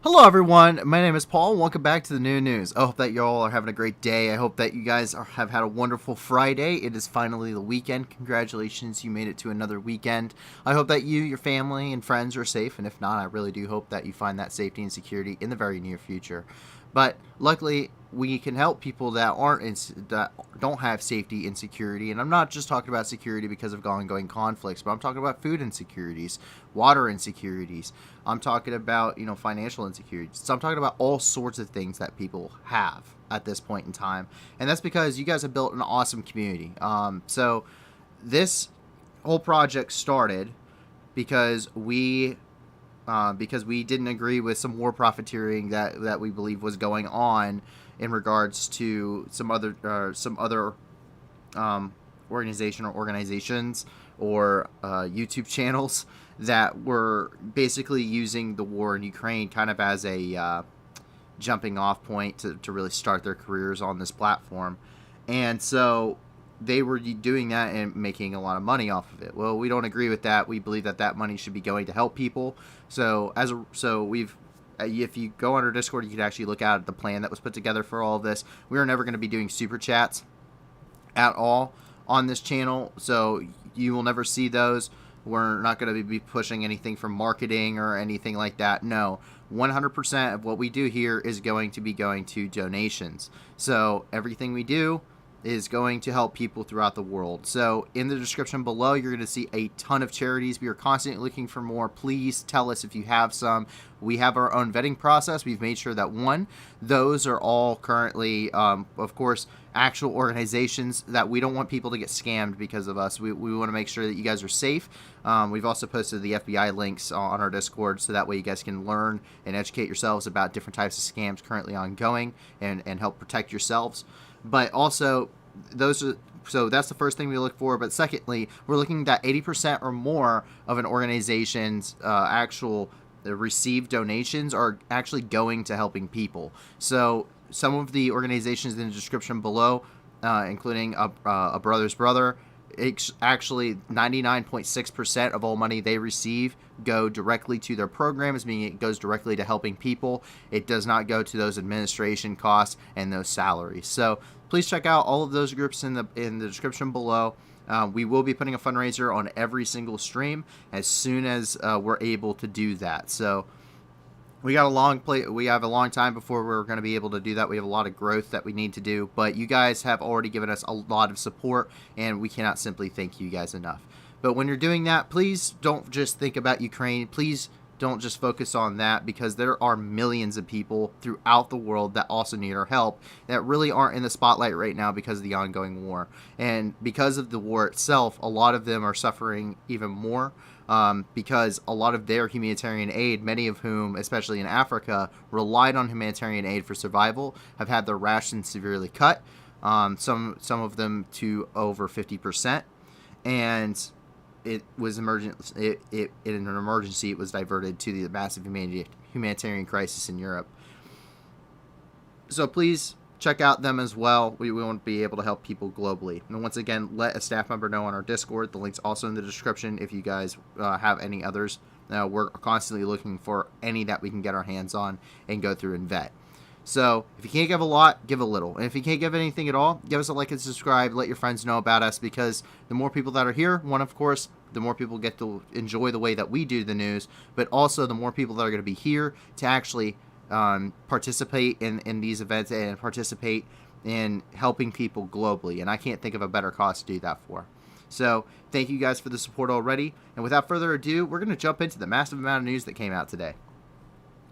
Hello everyone, my name is Paul and welcome back to the new news. I hope that you all are having a great day. I hope that you guys have had a wonderful Friday. It is finally the weekend. Congratulations, you made it to another weekend. I hope that you, your family, and friends are safe, and if not, I really do hope that you find that safety and security in the very near future. But luckily, we can help people that don't have safety and security, and I'm not just talking about security because of ongoing conflicts, but I'm talking about food insecurities, water insecurities. I'm talking about financial insecurities. So I'm talking about all sorts of things that people have at this point in time, and that's because you guys have built an awesome community. So this whole project started because we didn't agree with some war profiteering that we believe was going on in regards to some other organizations or YouTube channels that were basically using the war in Ukraine kind of as a jumping off point to really start their careers on this platform. And so they were doing that and making a lot of money off of it. Well, we don't agree with that. We believe that money should be going to help people. So if you go on our Discord, you can actually look at the plan that was put together for all of this. We are never going to be doing super chats at all on this channel, so you will never see those. We're not going to be pushing anything from marketing or anything like that. No, 100% of what we do here is going to be going to donations. So everything we do is going to help people throughout the world. So in the description below, you're going to see a ton of charities. We are constantly looking for more. Please tell us if you have some. We have our own vetting process. We've made sure that those are all currently, of course, actual organizations that we don't want people to get scammed because of us. We want to make sure that you guys are safe. We've also posted the FBI links on our Discord, so that way you guys can learn and educate yourselves about different types of scams currently ongoing and help protect yourselves. But also, so that's the first thing we look for. But secondly, we're looking at 80% or more of an organization's actual received donations are actually going to helping people. So some of the organizations in the description below, including a brother's brother, actually 99.6% of all money they receive go directly to their programs, meaning it goes directly to helping people. It does not go to those administration costs and those salaries. So please check out all of those groups in the description below. We will be putting a fundraiser on every single stream as soon as we're able to do that. So we have a long time before we're going to be able to do that. We have a lot of growth that we need to do, but you guys have already given us a lot of support, and we cannot simply thank you guys enough. But when you're doing that, please don't just think about Ukraine. Please don't just focus on that, because there are millions of people throughout the world that also need our help that really aren't in the spotlight right now because of the ongoing war. And because of the war itself, a lot of them are suffering even more. Because a lot of their humanitarian aid, many of whom, especially in Africa, relied on humanitarian aid for survival, have had their rations severely cut, some of them to over 50%, and it was in an emergency, it was diverted to the massive humanitarian crisis in Europe. So please check out them as well. We won't be able to help people globally. And once again, let a staff member know on our Discord. The link's also in the description if you guys have any others. We're constantly looking for any that we can get our hands on and go through and vet. So if you can't give a lot, give a little. And if you can't give anything at all, give us a like and subscribe. Let your friends know about us, because the more people that are here, of course, the more people get to enjoy the way that we do the news, but also the more people that are going to be here to actually participate in these events and participate in helping people globally. And I can't think of a better cause to do that for. So thank you guys for the support already. And without further ado, we're going to jump into the massive amount of news that came out today.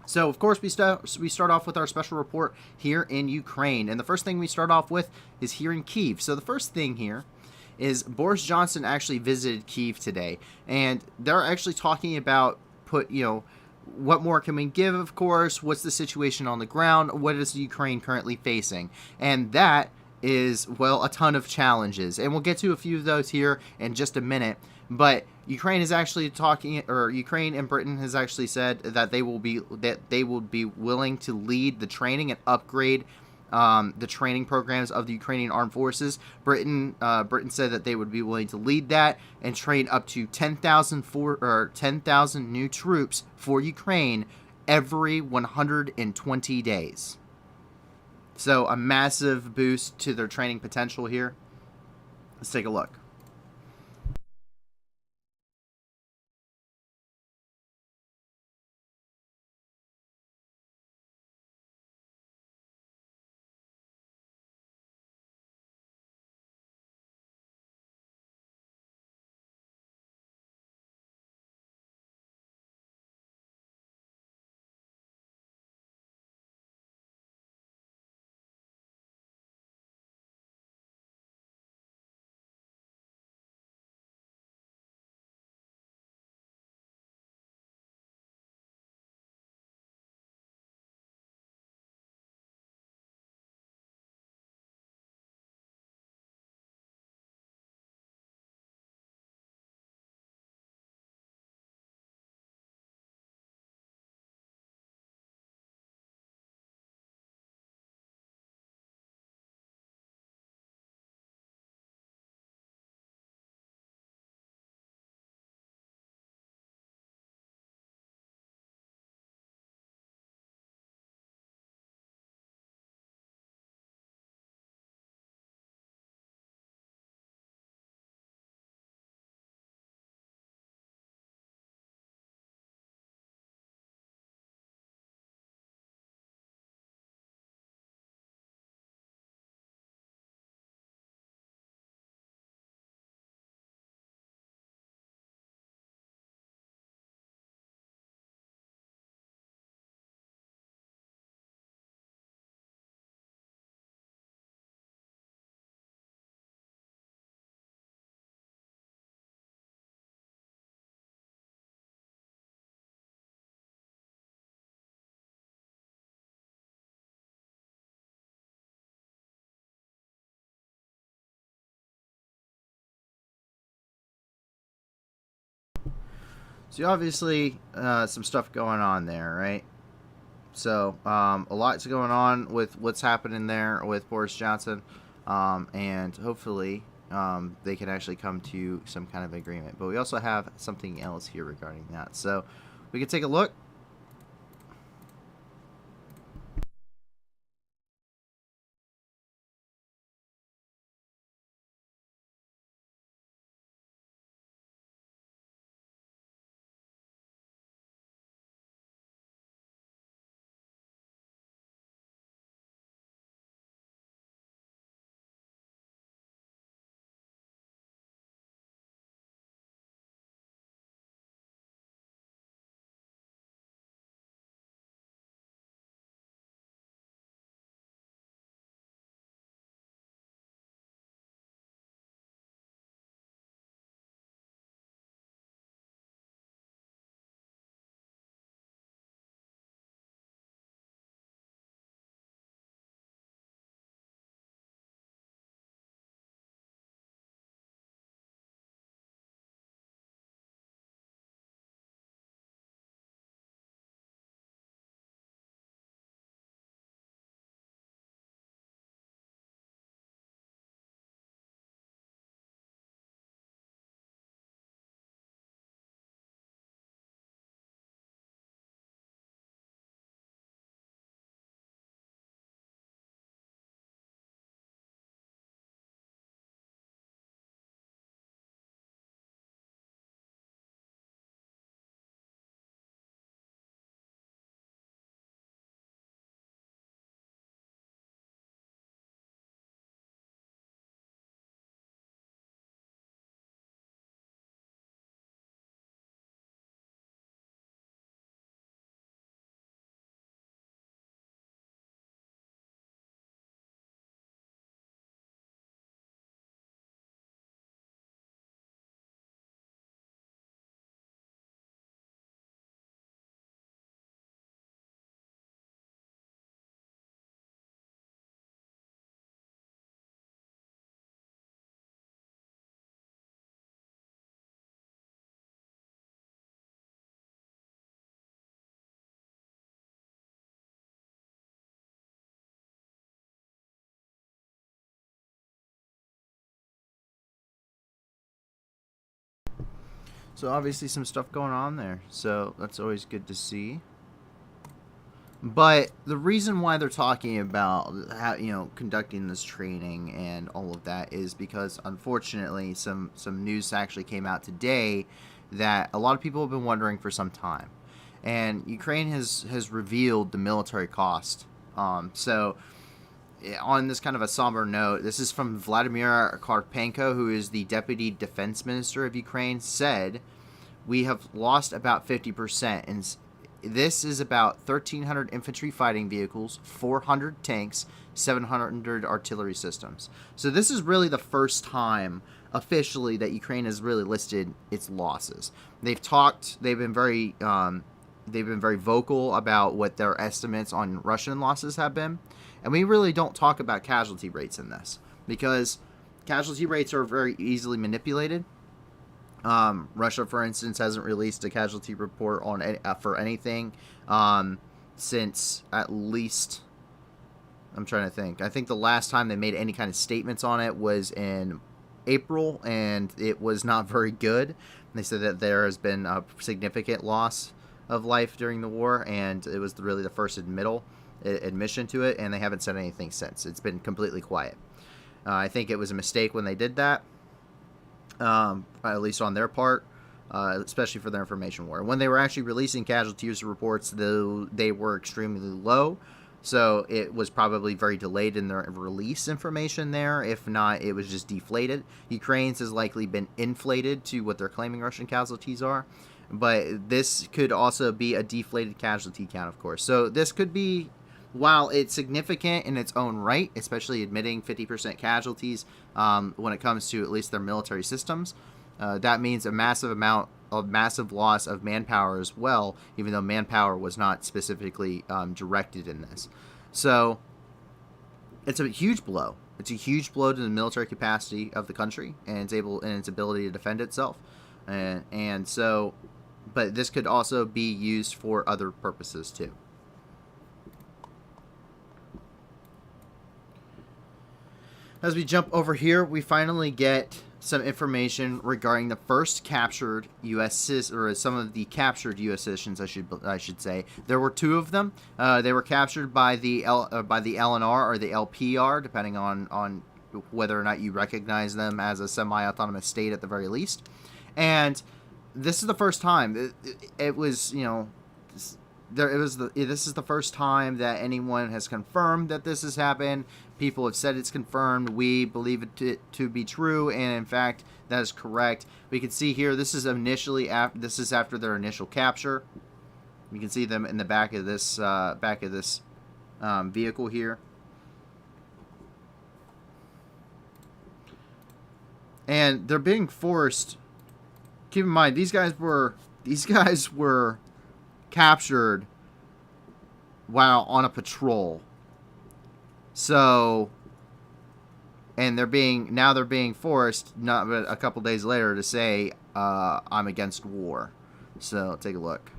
So, of course, we start off with our special report here in Ukraine. And the first thing we start off with is here in Kyiv. So the first thing here is Boris Johnson actually visited Kyiv today. And they're actually talking about what more can we give, of course, what's the situation on the ground, what is Ukraine currently facing. And that is, well, a ton of challenges. And we'll get to a few of those here in just a minute. But Ukraine is actually Ukraine and Britain has actually said that they will be willing to lead the training and upgrade the training programs of the Ukrainian armed forces. Britain said that they would be willing to lead that and train up to 10,000 new troops for Ukraine every 120 days. So a massive boost to their training potential here. Let's take a look. So obviously, some stuff going on there, right? So a lot's going on with what's happening there with Boris Johnson, and hopefully they can actually come to some kind of agreement. But we also have something else here regarding that. So we can take a look. So obviously some stuff going on there. So that's always good to see. But the reason why they're talking about how, conducting this training and all of that is because, unfortunately, some news actually came out today that a lot of people have been wondering for some time, and Ukraine has revealed the military cost. So on this kind of a somber note, this is from Vladimir Karpenko, who is the deputy defense minister of Ukraine, said, "We have lost about 50%, and this is about 1,300 infantry fighting vehicles, 400 tanks, 700 artillery systems." So this is really the first time officially that Ukraine has really listed its losses. They've been very vocal about what their estimates on Russian losses have been. And we really don't talk about casualty rates in this because casualty rates are very easily manipulated. Russia, for instance, hasn't released a casualty report on for anything since at least, I'm trying to think. I think the last time they made any kind of statements on it was in April, and it was not very good. They said that there has been a significant loss of life during the war, and it was really the first admission to it, and they haven't said anything since. It's been completely quiet. I think it was a mistake when they did that, at least on their part, especially for their information war. When they were actually releasing casualties reports, though, they were extremely low, so it was probably very delayed in their release information there. If not, it was just deflated. Ukraine's has likely been inflated to what they're claiming Russian casualties are, but this could also be a deflated casualty count, of course. So this could be, while it's significant in its own right, especially admitting 50% casualties when it comes to at least their military systems, that means a massive loss of manpower as well, even though manpower was not specifically directed in this. So it's a huge blow. It's a huge blow to the military capacity of the country and its ability to defend itself. And so, but this could also be used for other purposes too. As we jump over here, we finally get some information regarding the first captured U.S. or some of the captured U.S. citizens. I should say there were two of them. They were captured by the LNR or the LPR, depending on whether or not you recognize them as a semi-autonomous state at the very least. And this is the first time it was, this is the first time that anyone has confirmed that this has happened. People have said it's confirmed. We believe it to be true, and in fact, that is correct. We can see here, this is after their initial capture. You can see them in the back of this vehicle here, and they're being forced. Keep in mind, these guys were captured while on a patrol. So, and they're being forced, not a couple days later, to say, I'm against war. So, take a look.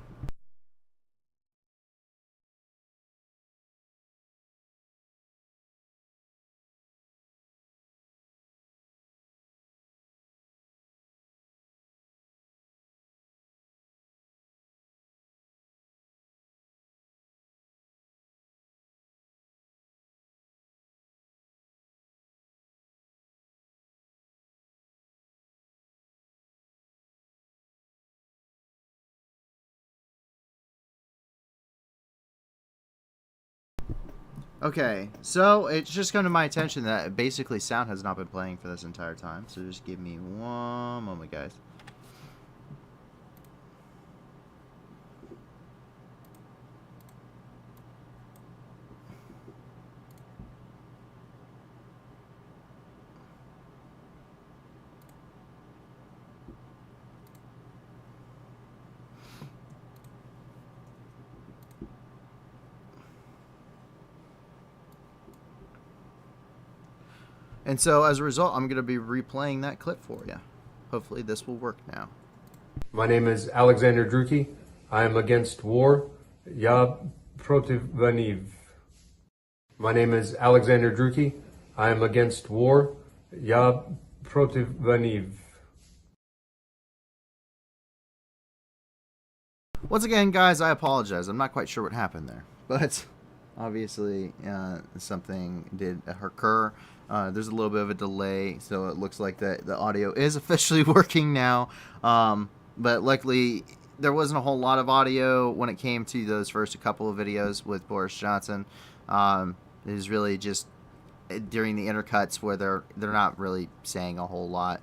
Okay, so it's just come to my attention that basically sound has not been playing for this entire time. So just give me one moment, guys. And so, as a result, I'm going to be replaying that clip for you. Hopefully this will work now. My name is Alexander Druki. I am against war. Ya protiv vaniv. My name is Alexander Druki. I am against war. Ya protiv vaniv. Once again, guys, I apologize. I'm not quite sure what happened there. but obviously something did occur. There's a little bit of a delay, so it looks like the audio is officially working now. But luckily, there wasn't a whole lot of audio when it came to those first couple of videos with Boris Johnson. It was really just during the intercuts where they're not really saying a whole lot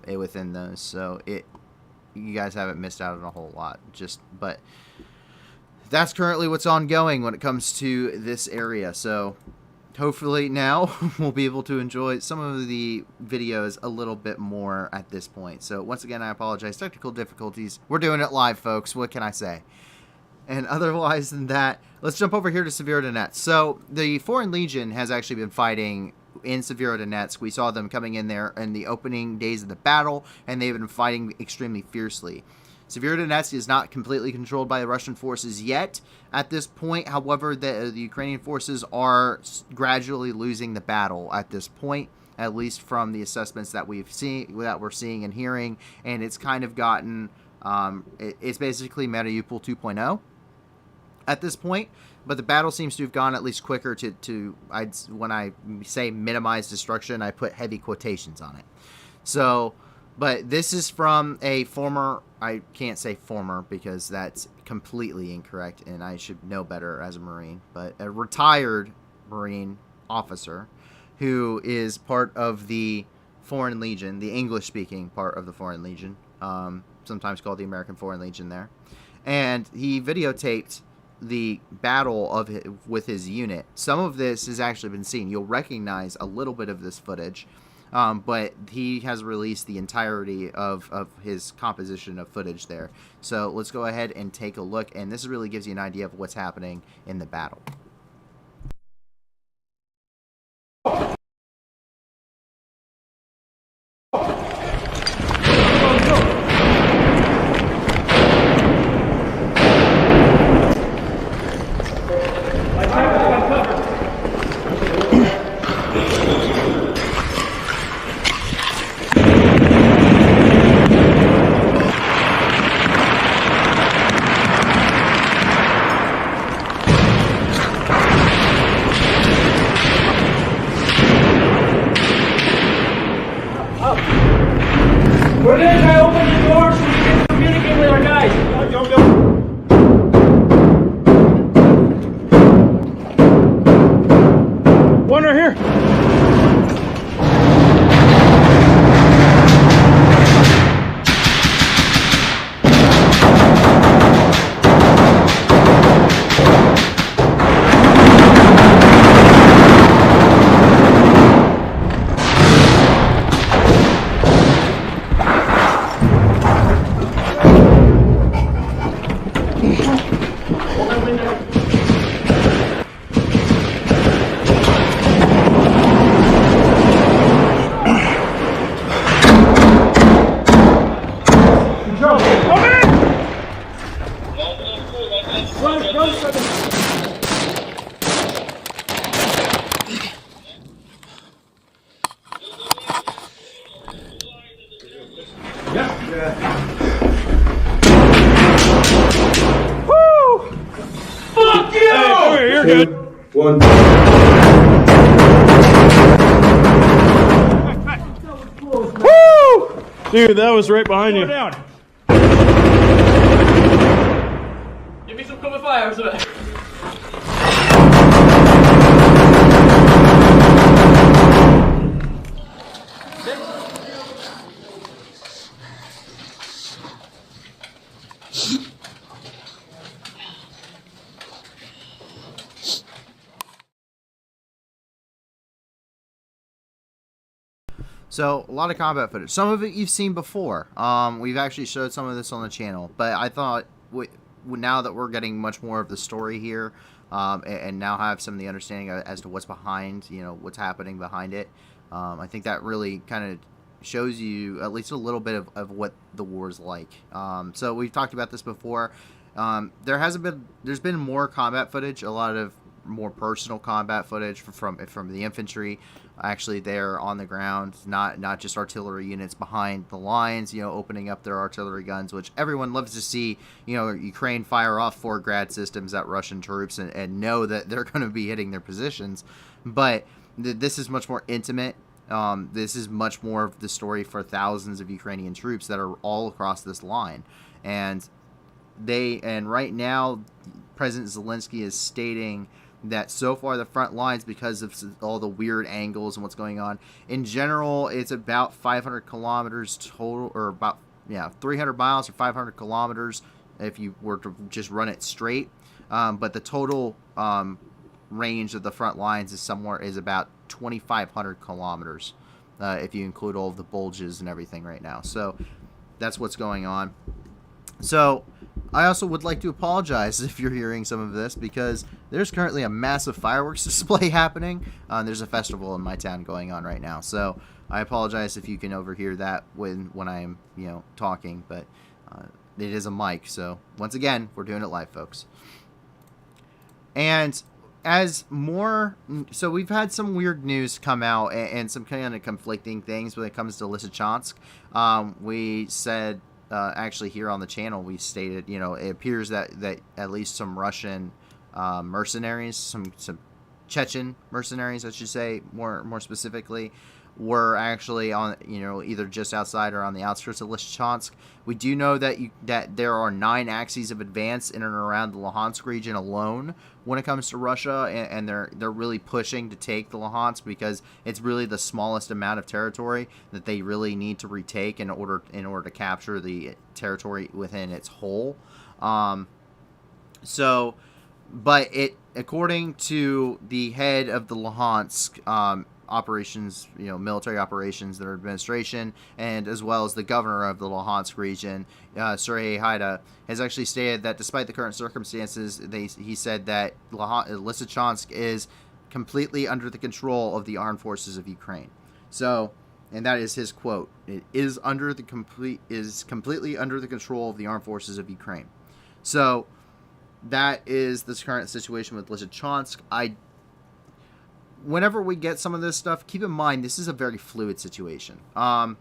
within those. So you guys haven't missed out on a whole lot. But that's currently what's ongoing when it comes to this area. So hopefully now we'll be able to enjoy some of the videos a little bit more at this point. So once again, I apologize. Technical difficulties. We're doing it live, folks. What can I say? And otherwise than that, let's jump over here to Severodonetsk. So the Foreign Legion has actually been fighting in Severodonetsk. We saw them coming in there in the opening days of the battle, and they've been fighting extremely fiercely. Severodonetsk is not completely controlled by the Russian forces yet at this point. However, the Ukrainian forces are gradually losing the battle at this point, at least from the assessments that we're seeing and hearing. And it's kind of gotten, it's basically Mariupol 2.0 at this point. But the battle seems to have gone at least quicker when I say minimize destruction, I put heavy quotations on it. So, but this is from a former, I can't say former because that's completely incorrect and I should know better as a Marine, but a retired Marine officer who is part of the Foreign Legion, the English-speaking part of the Foreign Legion, sometimes called the American Foreign Legion there. And he videotaped the battle with his unit. Some of this has actually been seen. You'll recognize a little bit of this footage. But he has released the entirety of his composition of footage there. So let's go ahead and take a look. And this really gives you an idea of what's happening in the battle. We're gonna try to open the door so we can communicate with our guys. Go. One right here. Fuck you! Hey, you're good. One. Woo! Dude, that was right behind you. Down. Give me some cover fire. So, a lot of combat footage. Some of it you've seen before. We've actually showed some of this on the channel. But I thought, now that we're getting much more of the story here, and now have some of the understanding as to what's behind, what's happening behind it, I think that really kind of shows you at least a little bit of what the war's like. So, we've talked about this before. There's been more combat footage. A lot of more personal combat footage from the infantry, actually there on the ground, not just artillery units behind the lines, opening up their artillery guns, which everyone loves to see. Ukraine fire off 4 grad systems at Russian troops and know that they're going to be hitting their positions. But this is much more intimate. This is much more of the story for thousands of Ukrainian troops that are all across this line. And right now, President Zelensky is stating that so far the front lines, because of all the weird angles and what's going on, in general, it's about 500 kilometers total, or about 300 miles or 500 kilometers if you were to just run it straight. But the total range of the front lines is about 2,500 kilometers if you include all of the bulges and everything right now. So that's what's going on. So I also would like to apologize if you're hearing some of this, because there's currently a massive fireworks display happening. There's a festival in my town going on right now. So I apologize if you can overhear that when I'm talking, but it is a mic. So once again, we're doing it live, folks. And so we've had some weird news come out and some kind of conflicting things when it comes to Lysychansk. We said, actually here on the channel, we stated, it appears that at least some Russian mercenaries, some Chechen mercenaries, I should say, more specifically, were actually on, either just outside or on the outskirts of Lysychansk. We do know that there are 9 axes of advance in and around the Luhansk region alone when it comes to Russia, and they're really pushing to take the Luhansk, because it's really the smallest amount of territory that they really need to retake in order to capture the territory within its whole. But according to the head of the Luhansk operations, military operations, their administration, and as well as the governor of the Luhansk region, Serhiy Haida, has actually stated that despite the current circumstances, he said that Lysychansk is completely under the control of the armed forces of Ukraine. So, and that is his quote: "It is completely under the control of the armed forces of Ukraine." So that is the current situation with Lysychansk. Whenever we get some of this stuff, keep in mind this is a very fluid situation. And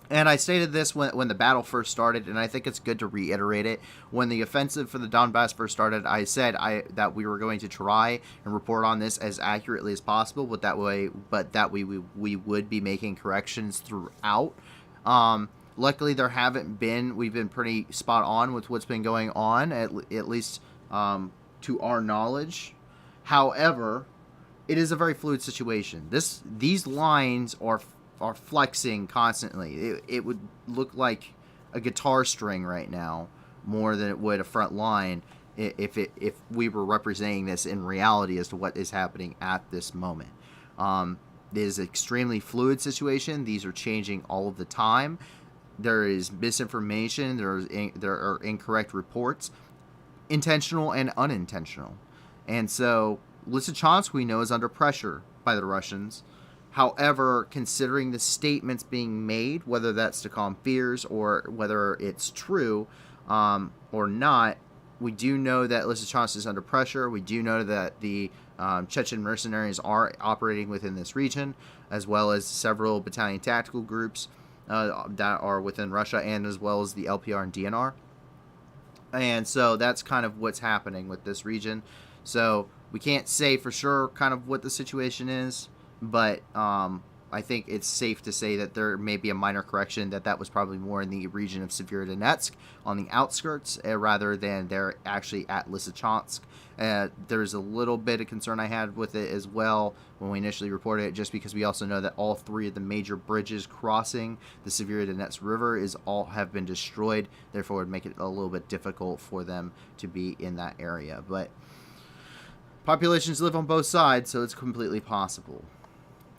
I stated this when the battle first started, and I think it's good to reiterate it. When the offensive for the Donbass first started, I said that we were going to try and report on this as accurately as possible, but that way we would be making corrections throughout. Luckily, we've been pretty spot on with what's been going on, at least to our knowledge. However, it is a very fluid situation. These lines are flexing constantly. It would look like a guitar string right now more than it would a front line if we were representing this in reality as to what is happening at this moment. It is an extremely fluid situation. These are changing all of the time. There is misinformation. There are incorrect reports, intentional and unintentional. And so Lysychansk, we know, is under pressure by the Russians. However, considering the statements being made, whether that's to calm fears or whether it's true or not, we do know that Lysychansk is under pressure. We do know that the Chechen mercenaries are operating within this region, as well as several battalion tactical groups that are within Russia, and as well as the LPR and DNR. And so that's kind of what's happening with this region. So we can't say for sure kind of what the situation is, but I think it's safe to say that there may be a minor correction, that was probably more in the region of Severodonetsk on the outskirts rather than they're actually at Lysychansk. There's a little bit of concern I had with it as well when we initially reported it, just because we also know that all 3 of the major bridges crossing the Severodonetsk River have been destroyed. Therefore, it would make it a little bit difficult for them to be in that area. But populations live on both sides, so it's completely possible.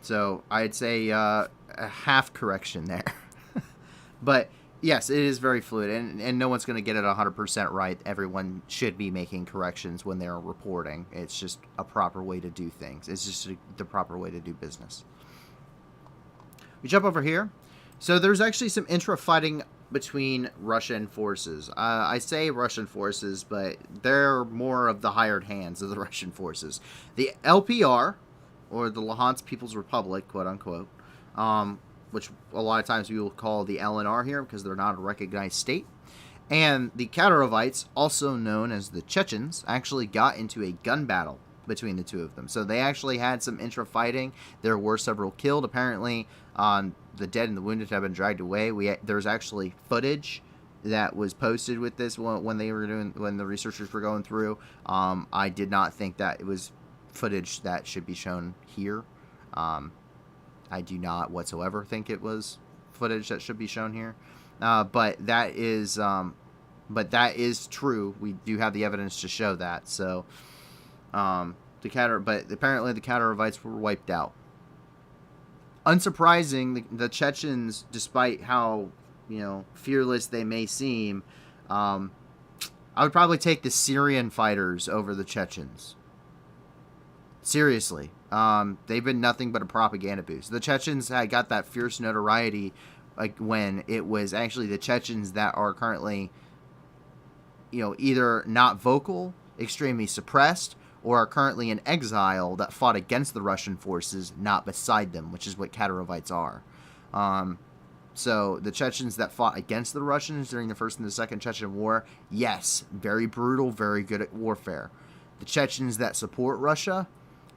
So I'd say a half correction there. But yes, it is very fluid, and no one's going to get it 100% right. Everyone should be making corrections when they're reporting. It's just a proper way to do things. It's just the proper way to do business. We jump over here. So there's actually some intra-fighting between Russian forces. I say Russian forces, but they're more of the hired hands of the Russian forces. The LPR, or the Luhansk People's Republic, quote unquote, which a lot of times we will call the LNR here because they're not a recognized state, and the Kadarovites, also known as the Chechens, actually got into a gun battle between the two of them. So they actually had some intra-fighting. There were several killed. Apparently, the dead and the wounded have been dragged away. There's actually footage that was posted with this when the researchers were going through. I did not think that it was footage that should be shown here. I do not whatsoever think it was footage that should be shown here. But that is true. We do have the evidence to show that. So, but apparently the Kadarovites were wiped out. Unsurprising, the Chechens, despite how fearless they may seem, I would probably take the Syrian fighters over the Chechens. Seriously, they've been nothing but a propaganda boost. The Chechens had got that fierce notoriety, like when it was actually the Chechens that are currently, either not vocal, extremely suppressed, or are currently in exile that fought against the Russian forces, not beside them, which is what Kadarovites are. So the Chechens that fought against the Russians during the First and the Second Chechen War, yes, very brutal, very good at warfare. The Chechens that support Russia,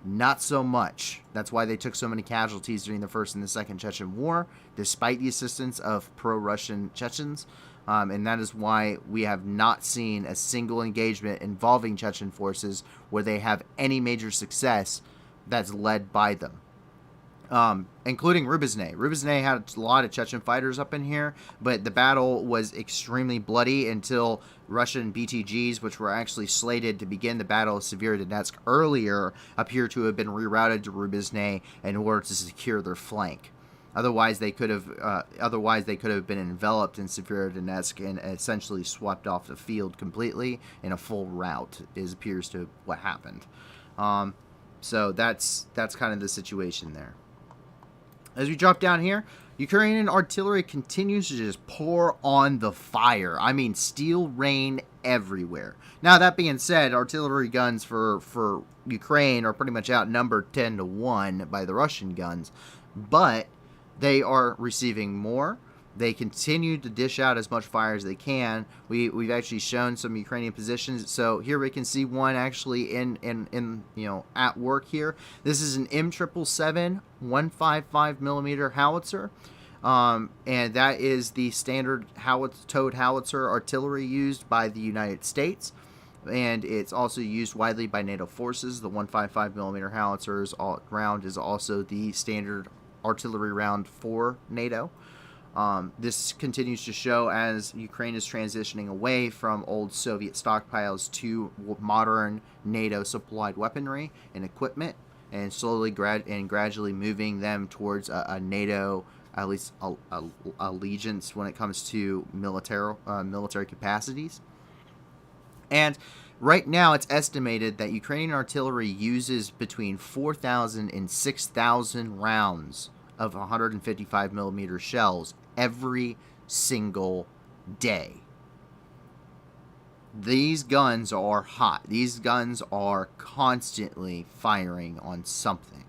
not so much. That's why they took so many casualties during the First and the Second Chechen War, despite the assistance of pro-Russian Chechens. And that is why we have not seen a single engagement involving Chechen forces where they have any major success that's led by them. Including Rubizny. Rubizny had a lot of Chechen fighters up in here, but the battle was extremely bloody until Russian BTGs, which were actually slated to begin the Battle of Severodonetsk earlier, appear to have been rerouted to Rubizny in order to secure their flank. Otherwise, they could have been enveloped in Severodonetsk and essentially swept off the field completely in a full rout. Appears to what happened. So that's kind of the situation there. As we drop down here, Ukrainian artillery continues to just pour on the fire. I mean, steel rain everywhere. Now, that being said, artillery guns for Ukraine are pretty much outnumbered 10-1 by the Russian guns, but they are receiving more. They continue to dish out as much fire as they can. We've actually shown some Ukrainian positions. So here we can see one actually in at work here. This is an M777 155 millimeter howitzer. And that is the standard towed howitzer artillery used by the United States. And it's also used widely by NATO forces. The 155 millimeter howitzers round is also the standard artillery round for NATO. This continues to show as Ukraine is transitioning away from old Soviet stockpiles to modern NATO-supplied weaponry and equipment, and slowly gradually moving them towards a NATO, at least allegiance when it comes to military capacities. And right now, it's estimated that Ukrainian artillery uses between 4,000 and 6,000 rounds of 155 millimeter shells every single day. These guns are hot. These guns are constantly firing on something.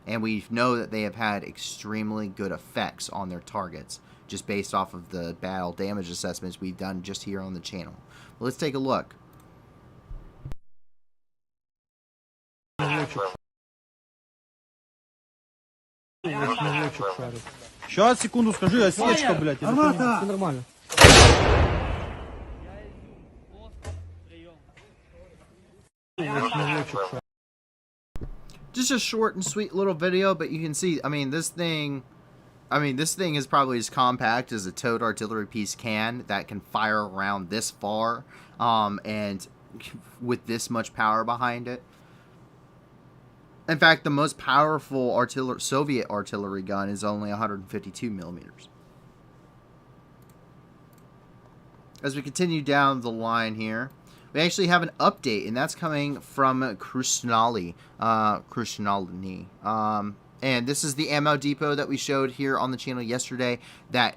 And we know that they have had extremely good effects on their targets, just based off of the battle damage assessments we've done just here on the channel. But let's take a look. Сейчас, секунду скажи, осечка, блядь. Армата! Все нормально. Just a short and sweet little video, but you can see, this thing is probably as compact as a towed artillery piece that can fire around this far, and with this much power behind it. In fact, the most powerful Soviet artillery gun is only 152 millimeters. As we continue down the line here, we actually have an update, and that's coming from Krushnali. And this is the ammo depot that we showed here on the channel yesterday that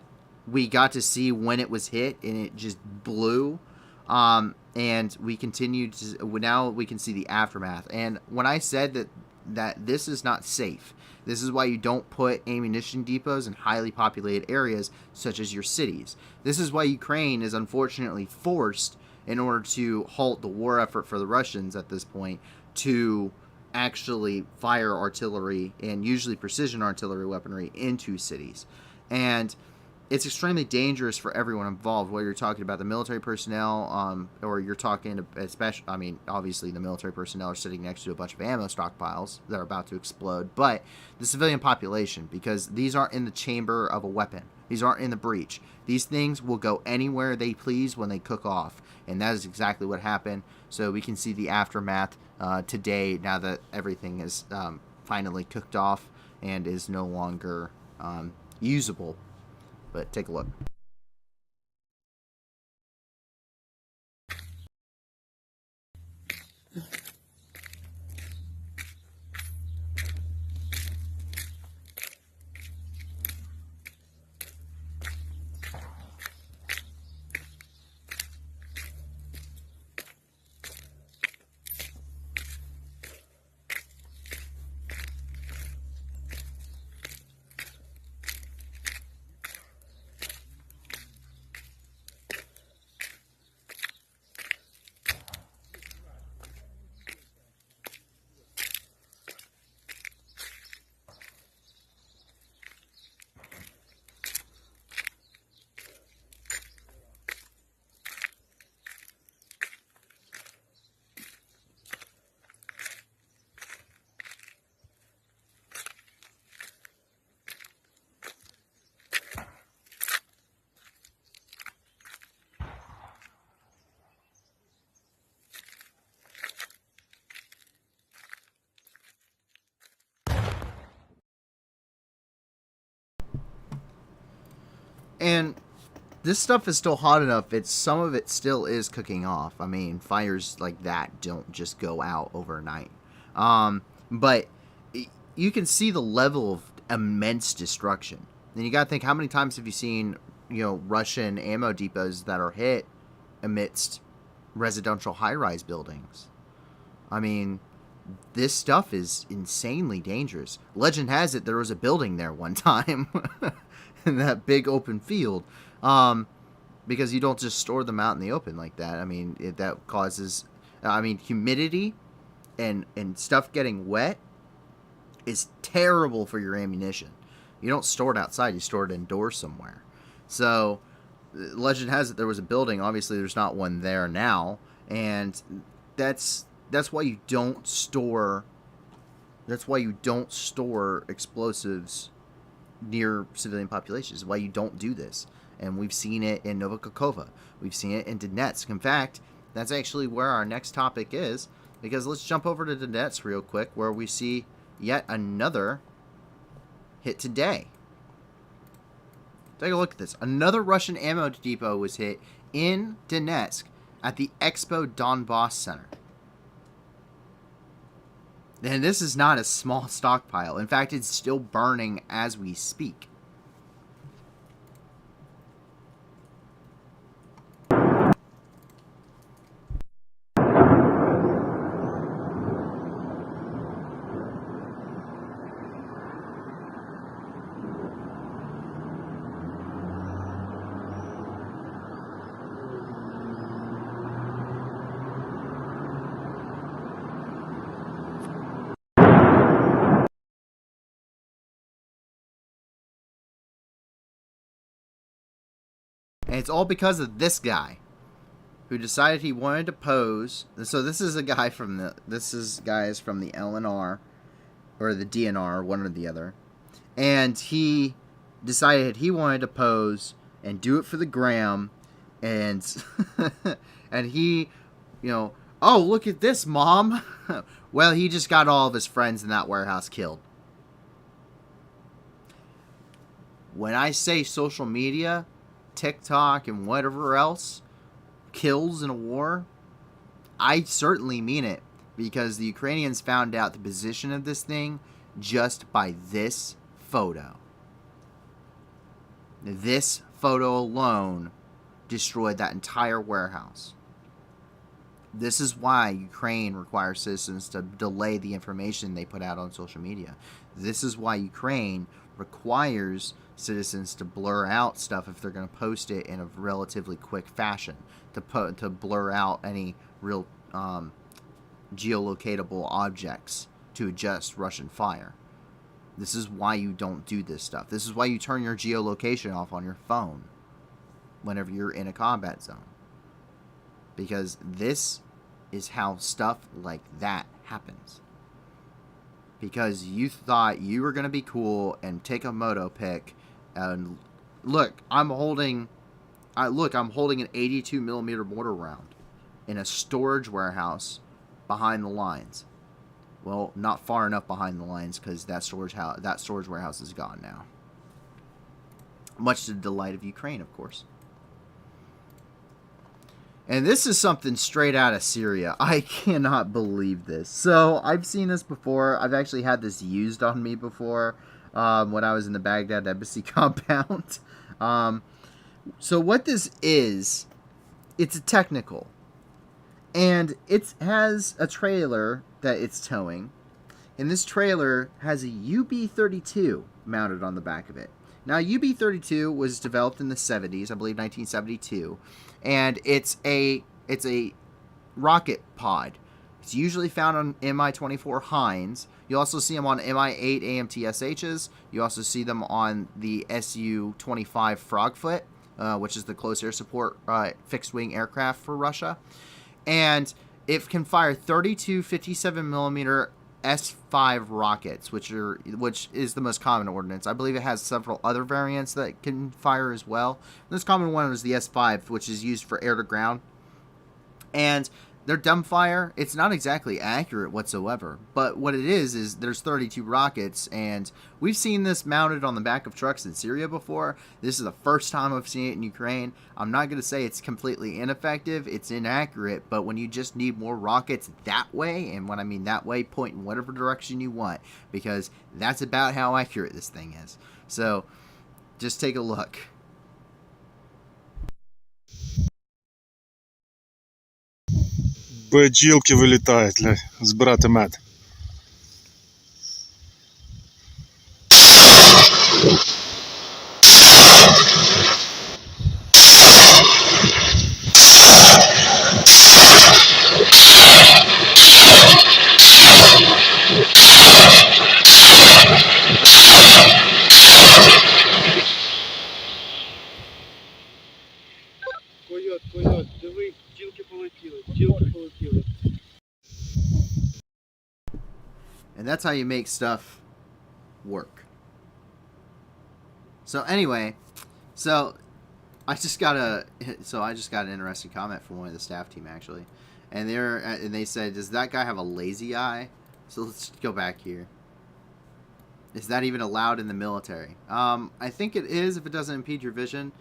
we got to see when it was hit, and it just blew. And we continued to, now we can see the aftermath. And when I said that this is not safe, this is why you don't put ammunition depots in highly populated areas such as your cities. This is why Ukraine is unfortunately forced, in order to halt the war effort for the Russians at this point, to actually fire artillery, and usually precision artillery weaponry, into cities. And it's extremely dangerous for everyone involved, whether you're talking about the military personnel, or you're talking, especially, I mean, obviously the military personnel are sitting next to a bunch of ammo stockpiles that are about to explode, but the civilian population, because these aren't in the chamber of a weapon. These aren't in the breech. These things will go anywhere they please when they cook off, and that is exactly what happened. So we can see the aftermath today, now that everything is finally cooked off and is no longer usable. But take a look. And this stuff is still hot enough. Some of it still is cooking off. I mean, fires like that don't just go out overnight. But you can see the level of immense destruction. And you got to think, how many times have you seen, Russian ammo depots that are hit amidst residential high-rise buildings? I mean, this stuff is insanely dangerous. Legend has it there was a building there one time in that big open field, because you don't just store them out in the open like that. I mean, that causes, humidity and stuff getting wet is terrible for your ammunition. You don't store it outside, you store it indoors somewhere. So legend has it there was a building. Obviously there's not one there now, and that's why you don't store explosives near civilian populations. Why you don't do this. And we've seen it in Novokokova. We've seen it in Donetsk. In fact, that's actually where our next topic is, because let's jump over to Donetsk real quick, where we see yet another hit today. Take a look at this. Another Russian ammo depot was hit in Donetsk at the Expo Donbass Center. And this is not a small stockpile. In fact, it's still burning as we speak. And it's all because of this guy who decided he wanted to pose. So this is a guy from the LNR or the DNR, one or the other. And he decided he wanted to pose and do it for the gram, and and he, oh, look at this, Mom. Well, he just got all of his friends in that warehouse killed. When I say social media, TikTok, and whatever else kills in a war, I certainly mean it, because the Ukrainians found out the position of this thing just by this photo. This photo alone destroyed that entire warehouse. This is why Ukraine requires citizens to delay the information they put out on social media. This is why Ukraine requires citizens to blur out stuff if they're going to post it in a relatively quick fashion, to blur out any real geolocatable objects to adjust Russian fire. This is why you don't do this stuff. This is why you turn your geolocation off on your phone whenever you're in a combat zone. Because this is how stuff like that happens. Because you thought you were going to be cool and take a moto pic, and look, I'm holding an 82 millimeter mortar round in a storage warehouse behind the lines. Well, not far enough behind the lines, because that storage warehouse is gone now. Much to the delight of Ukraine, of course. And this is something straight out of Syria. I cannot believe this. So, I've seen this before. I've actually had this used on me before when I was in the Baghdad embassy compound. So, what this is, it's a technical. And it has a trailer that it's towing. And this trailer has a UB-32 mounted on the back of it. Now, UB-32 was developed in the 70s, I believe 1972. And it's a rocket pod. It's usually found on Mi-24 Hinds. You also see them on Mi-8 AMTSHs. You also see them on the Su-25 Frogfoot, which is the close air support fixed-wing aircraft for Russia. And it can fire 32 57mm S5 rockets, which is the most common ordnance. I believe it has several other variants that can fire as well. The most common one is the S5, which is used for air-to-ground. And their dumbfire, it's not exactly accurate whatsoever. But what it is there's 32 rockets, and we've seen this mounted on the back of trucks in Syria before. This is the first time I've seen it in Ukraine. I'm not going to say it's completely ineffective. It's inaccurate, but when you just need more rockets that way, and when I mean that way, point in whatever direction you want, because that's about how accurate this thing is. So, just take a look. Бджілки вилітають, збирати мед. Койот, диви, бджілки полетіли. And that's how you make stuff work. So anyway, I just got an interesting comment from one of the staff team actually, and they said, "Does that guy have a lazy eye?" So let's go back here. Is that even allowed in the military? I think it is if it doesn't impede your vision.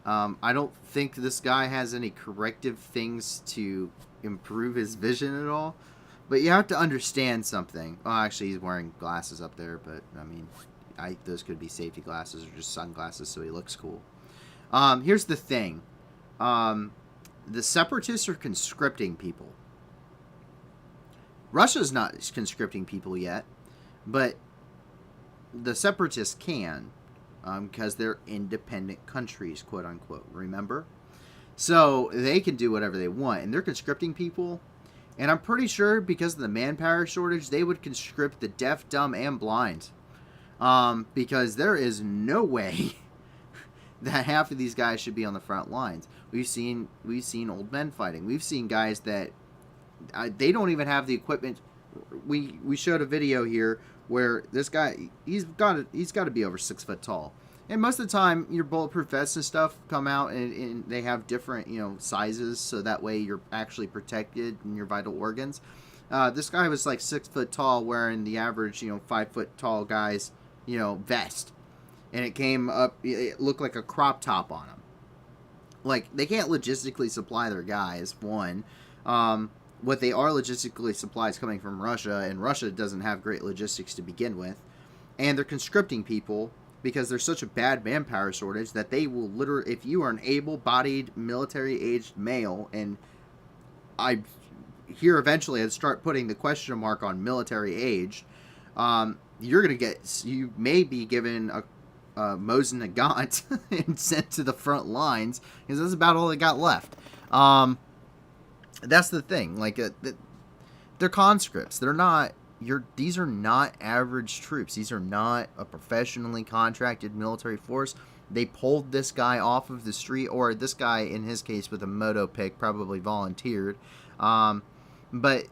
I don't think this guy has any corrective things to improve his vision at all. But you have to understand something. Well, actually, he's wearing glasses up there, but, I mean, those could be safety glasses or just sunglasses so he looks cool. Here's the thing. The separatists are conscripting people. Russia's not conscripting people yet, but the separatists can, because they're independent countries, quote-unquote, remember? So they can do whatever they want, and they're conscripting people. And I'm pretty sure because of the manpower shortage, they would conscript the deaf, dumb, and blind. Because there is no way that half of these guys should be on the front lines. We've seen old men fighting. We've seen guys that they don't even have the equipment. We showed a video here where this guy, he's got to be over 6 foot tall. And most of the time, your bulletproof vests and stuff come out, and they have different, sizes, so that way you're actually protected in your vital organs. This guy was like 6 foot tall, wearing the average, 5 foot tall guy's, vest. And it came up, it looked like a crop top on him. Like, they can't logistically supply their guys, one. What they are logistically supply is coming from Russia, and Russia doesn't have great logistics to begin with. And they're conscripting people because there's such a bad manpower shortage that they will literally, if you are an able-bodied, military-aged male, and I here eventually I'd start putting the question mark on military-aged, you're going to get, you may be given a Mosin Nagant and sent to the front lines, because that's about all they got left. That's the thing. Like, they're conscripts. They're not, these are not average troops. These are not a professionally contracted military force. They pulled this guy off of the street, or this guy, in his case, with a moto pick, probably volunteered. But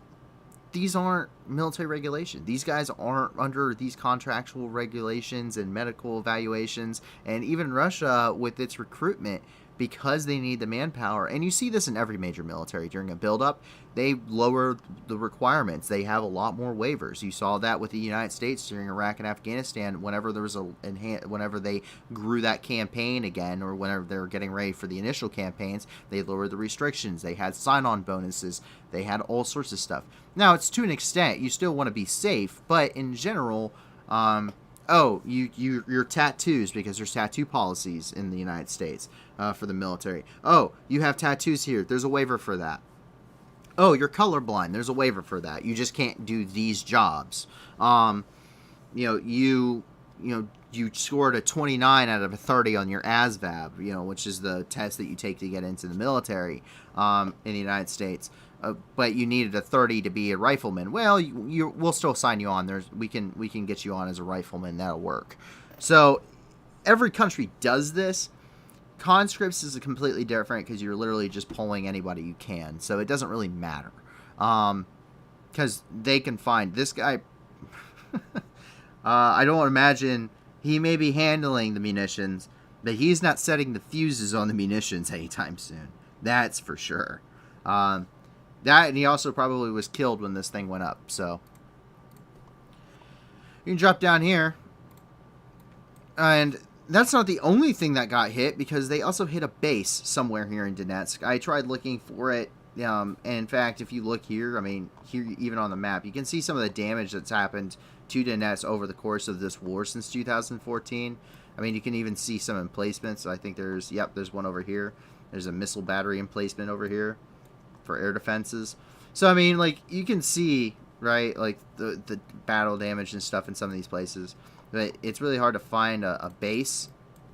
these aren't military regulations. These guys aren't under these contractual regulations and medical evaluations. And even Russia, with its recruitment, because they need the manpower, and you see this in every major military during a buildup, they lower the requirements. They have a lot more waivers. You saw that with the United States during Iraq and Afghanistan. Whenever there was whenever they grew that campaign again, or whenever they were getting ready for the initial campaigns, they lowered the restrictions. They had sign-on bonuses. They had all sorts of stuff. Now, it's to an extent. You still want to be safe, but in general, your tattoos, because there's tattoo policies in the United States for the military. Oh, you have tattoos here. There's a waiver for that. Oh, you're colorblind. There's a waiver for that. You just can't do these jobs. You scored a 29 out of a 30 on your ASVAB, which is the test that you take to get into the military in the United States. But you needed a 30 to be a rifleman. Well, we'll still sign you on. We can get you on as a rifleman. That'll work. So every country does this. Conscripts is completely different because you're literally just pulling anybody you can. So it doesn't really matter. Because they can find this guy. I don't imagine he may be handling the munitions, but he's not setting the fuses on the munitions anytime soon. That's for sure. That, and he also probably was killed when this thing went up. So you can drop down here, and that's not the only thing that got hit, because they also hit a base somewhere here in Donetsk. I tried looking for it, and in fact, if you look here, I mean, here even on the map, you can see some of the damage that's happened to Donetsk over the course of this war since 2014. I mean, you can even see some emplacements. I think there's one over here. There's a missile battery emplacement over here for air defenses. So, I mean, like, you can see, right, like, the battle damage and stuff in some of these places. But it's really hard to find a base.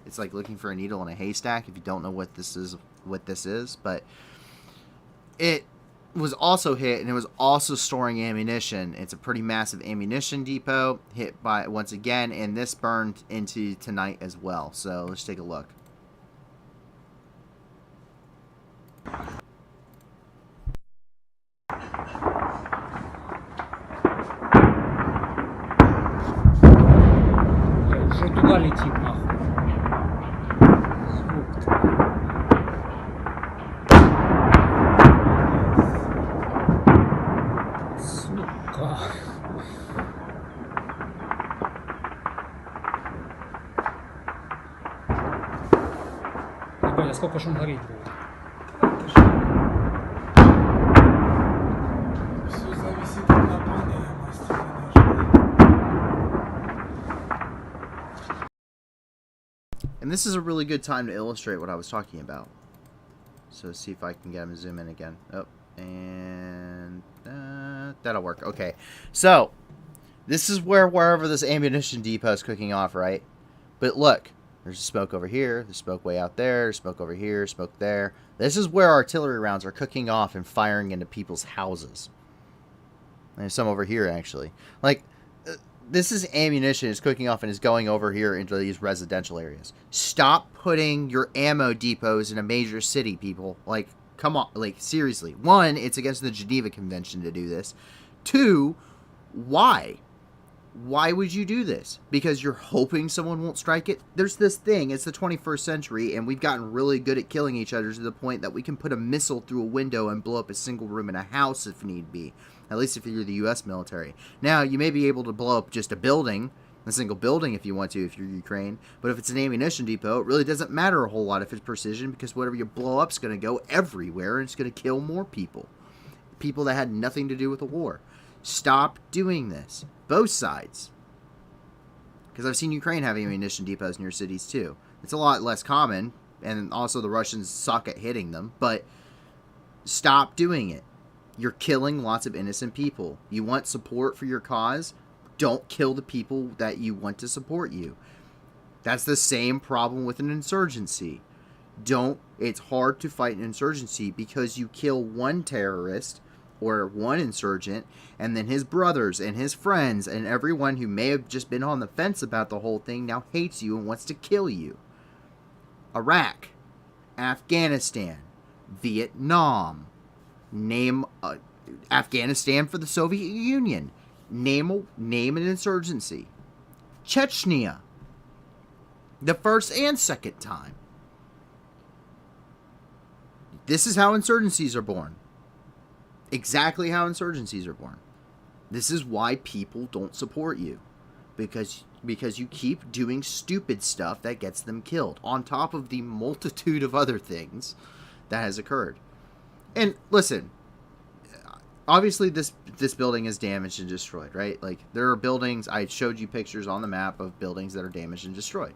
It's like looking for a needle in a haystack if you don't know what this is. But it was also hit, and it was also storing ammunition. It's a pretty massive ammunition depot, hit by once again, and this burned into tonight as well. So let's take a look. Что туда летит, нахуй? Сука. Ебать, а сколько ж он гореть будет? Все зависит от наполняемости, конечно. And this is a really good time to illustrate what I was talking about. So see if I can get him to zoom in again. Oh, and that'll work. Okay, so this is wherever this ammunition depot is cooking off, right? But look, there's smoke over here, there's smoke way out there, there's smoke over here, smoke there. This is where artillery rounds are cooking off and firing into people's houses. There's some over here, actually. Like, this is ammunition is cooking off and is going over here into these residential areas. Stop putting your ammo depots in a major city, people. Like, come on. Like, seriously. One, it's against the Geneva Convention to do this. Two, why? Why would you do this? Because you're hoping someone won't strike it? There's this thing. It's the 21st century, and we've gotten really good at killing each other to the point that we can put a missile through a window and blow up a single room in a house if need be. At least if you're the U.S. military. Now, you may be able to blow up just a building, a single building if you want to, if you're Ukraine. But if it's an ammunition depot, it really doesn't matter a whole lot if it's precision, because whatever you blow up is going to go everywhere, and it's going to kill more people. People that had nothing to do with the war. Stop doing this. Both sides. Because I've seen Ukraine having ammunition depots near cities too. It's a lot less common, and also the Russians suck at hitting them, but stop doing it. You're killing lots of innocent people. You want support for your cause? Don't kill the people that you want to support you. That's the same problem with an insurgency. It's hard to fight an insurgency because you kill one terrorist or one insurgent, and then his brothers and his friends and everyone who may have just been on the fence about the whole thing now hates you and wants to kill you. Iraq, Afghanistan, Vietnam, name Afghanistan for the Soviet Union, name an insurgency. Chechnya, the first and second time. This is how insurgencies are born. Exactly how insurgencies are born. This is why people don't support you. Because you keep doing stupid stuff that gets them killed, on top of the multitude of other things that has occurred. And listen, obviously this building is damaged and destroyed, right? Like, there are buildings, I showed you pictures on the map of buildings that are damaged and destroyed.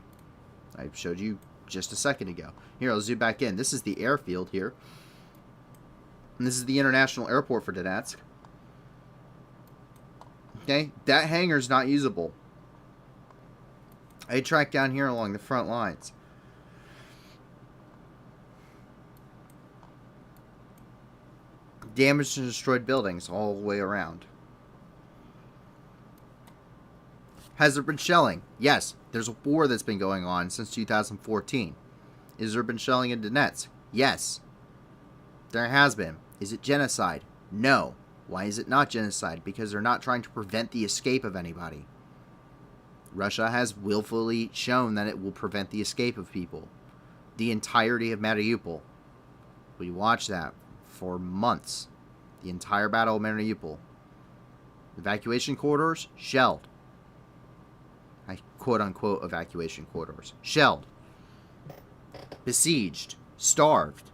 I showed you just a second ago. Here, I'll zoom back in. This is the airfield here. And this is the international airport for Donetsk. Okay, that hangar's not usable. I tracked down here along the front lines. Damaged and destroyed buildings all the way around. Has there been shelling? Yes, there's a war that's been going on since 2014. Has there been shelling in Donetsk? Yes, there has been. Is it genocide? No. Why is it not genocide? Because they're not trying to prevent the escape of anybody. Russia has willfully shown that it will prevent the escape of people. The entirety of Mariupol. We watched that for months. The entire Battle of Mariupol. Evacuation corridors, shelled. Quote-unquote evacuation corridors. Shelled. Besieged. Starved.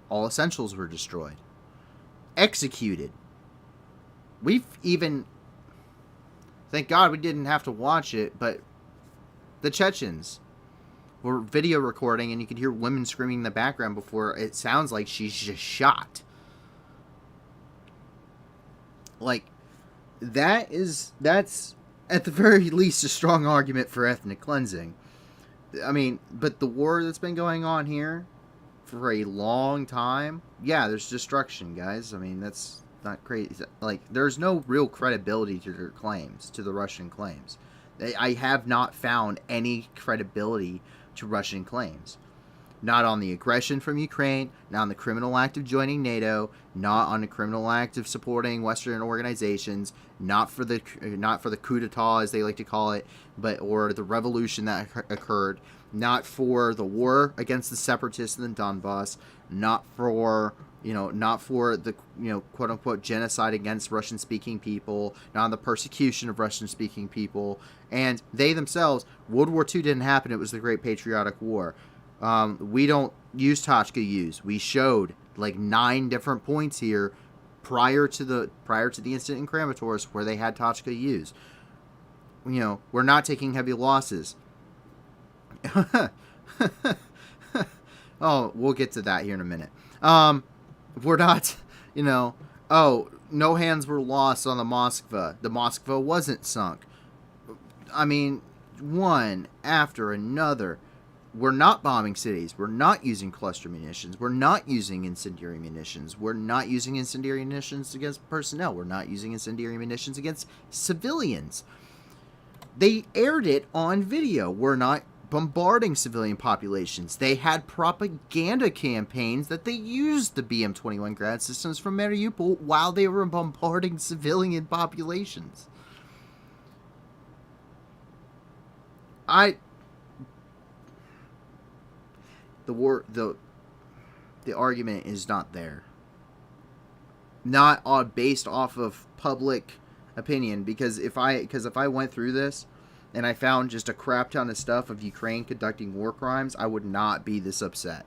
All essentials were destroyed. Executed. We've even... Thank God we didn't have to watch it, but the Chechens were video recording, and you could hear women screaming in the background before it sounds like she's just shot. Like, that's at the very least a strong argument for ethnic cleansing. I mean, but the war that's been going on here for a long time, yeah, there's destruction, guys. I mean, that's not crazy. Like, there's no real credibility to their claims, to the Russian claims. I have not found any credibility to Russian claims. Not on the aggression from Ukraine, not on the criminal act of joining NATO, not on the criminal act of supporting Western organizations, not for the coup d'etat, as they like to call it, or the revolution that occurred, not for the war against the separatists in the Donbass, not for the quote unquote genocide against Russian speaking people, not on the persecution of Russian speaking people. And they themselves, World War II didn't happen, it was the Great Patriotic War. We don't use Tachka use. We showed like 9 different points here prior to the incident in Kramatorsk where they had Tachka use. We're not taking heavy losses. Oh, we'll get to that here in a minute. We're not, no hands were lost on the Moskva. The Moskva wasn't sunk. I mean, one after another. We're not bombing cities. We're not using cluster munitions. We're not using incendiary munitions. We're not using incendiary munitions against personnel. We're not using incendiary munitions against civilians. They aired it on video. We're not bombarding civilian populations. They had propaganda campaigns that they used the BM-21 ground systems from Mariupol while they were bombarding civilian populations. The argument is not there. Not based off of public opinion, because if I went through this and I found just a crap ton of stuff of Ukraine conducting war crimes, I would not be this upset.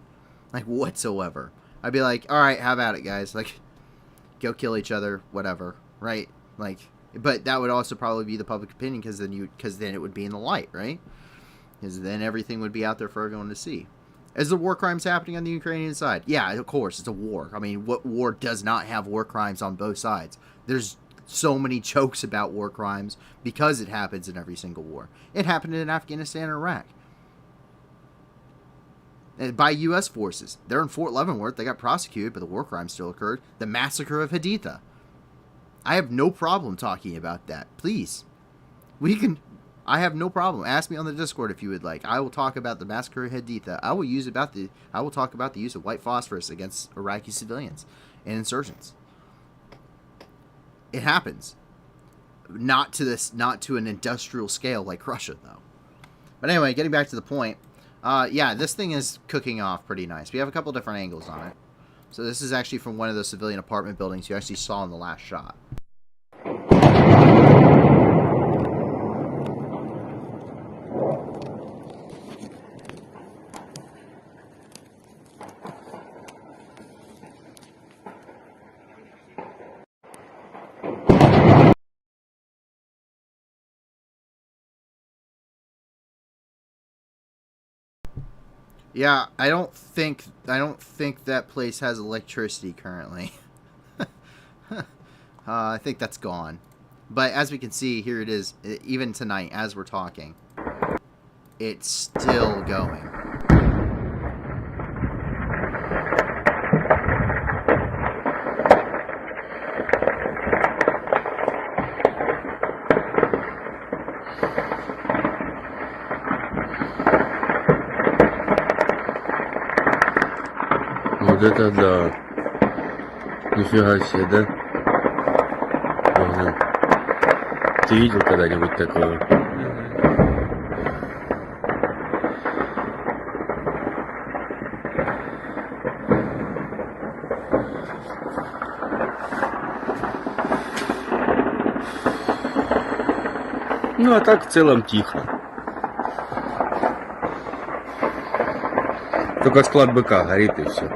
Like, whatsoever. I'd be like, alright, have at it, guys. Like, go kill each other, whatever. Right? Like, But that would also probably be the public opinion because then it would be in the light, right? Because then everything would be out there for everyone to see. Is there war crimes happening on the Ukrainian side? Yeah, of course, it's a war. I mean, what war does not have war crimes on both sides? There's so many jokes about war crimes because it happens in every single war. It happened in Afghanistan and Iraq. And by U.S. forces. They're in Fort Leavenworth. They got prosecuted, but the war crime still occurred. The massacre of Haditha. I have no problem talking about that. Please. I have no problem. Ask me on the Discord if you would like. I will talk about the massacre of Haditha. I will talk about the use of white phosphorus against Iraqi civilians and insurgents. It happens. Not to an industrial scale like Russia, though. But anyway, getting back to the point. Yeah, this thing is cooking off pretty nice. We have a couple different angles on it. So this is actually from one of those civilian apartment buildings you actually saw in the last shot. Yeah, I don't think that place has electricity currently. I think that's gone. But as we can see, here it is. Even tonight, as we're talking, it's still going. Вот это да. Нифига себе, да? Ага. Ты видел когда-нибудь такого? Ну, а так в целом тихо. Только склад быка горит и все.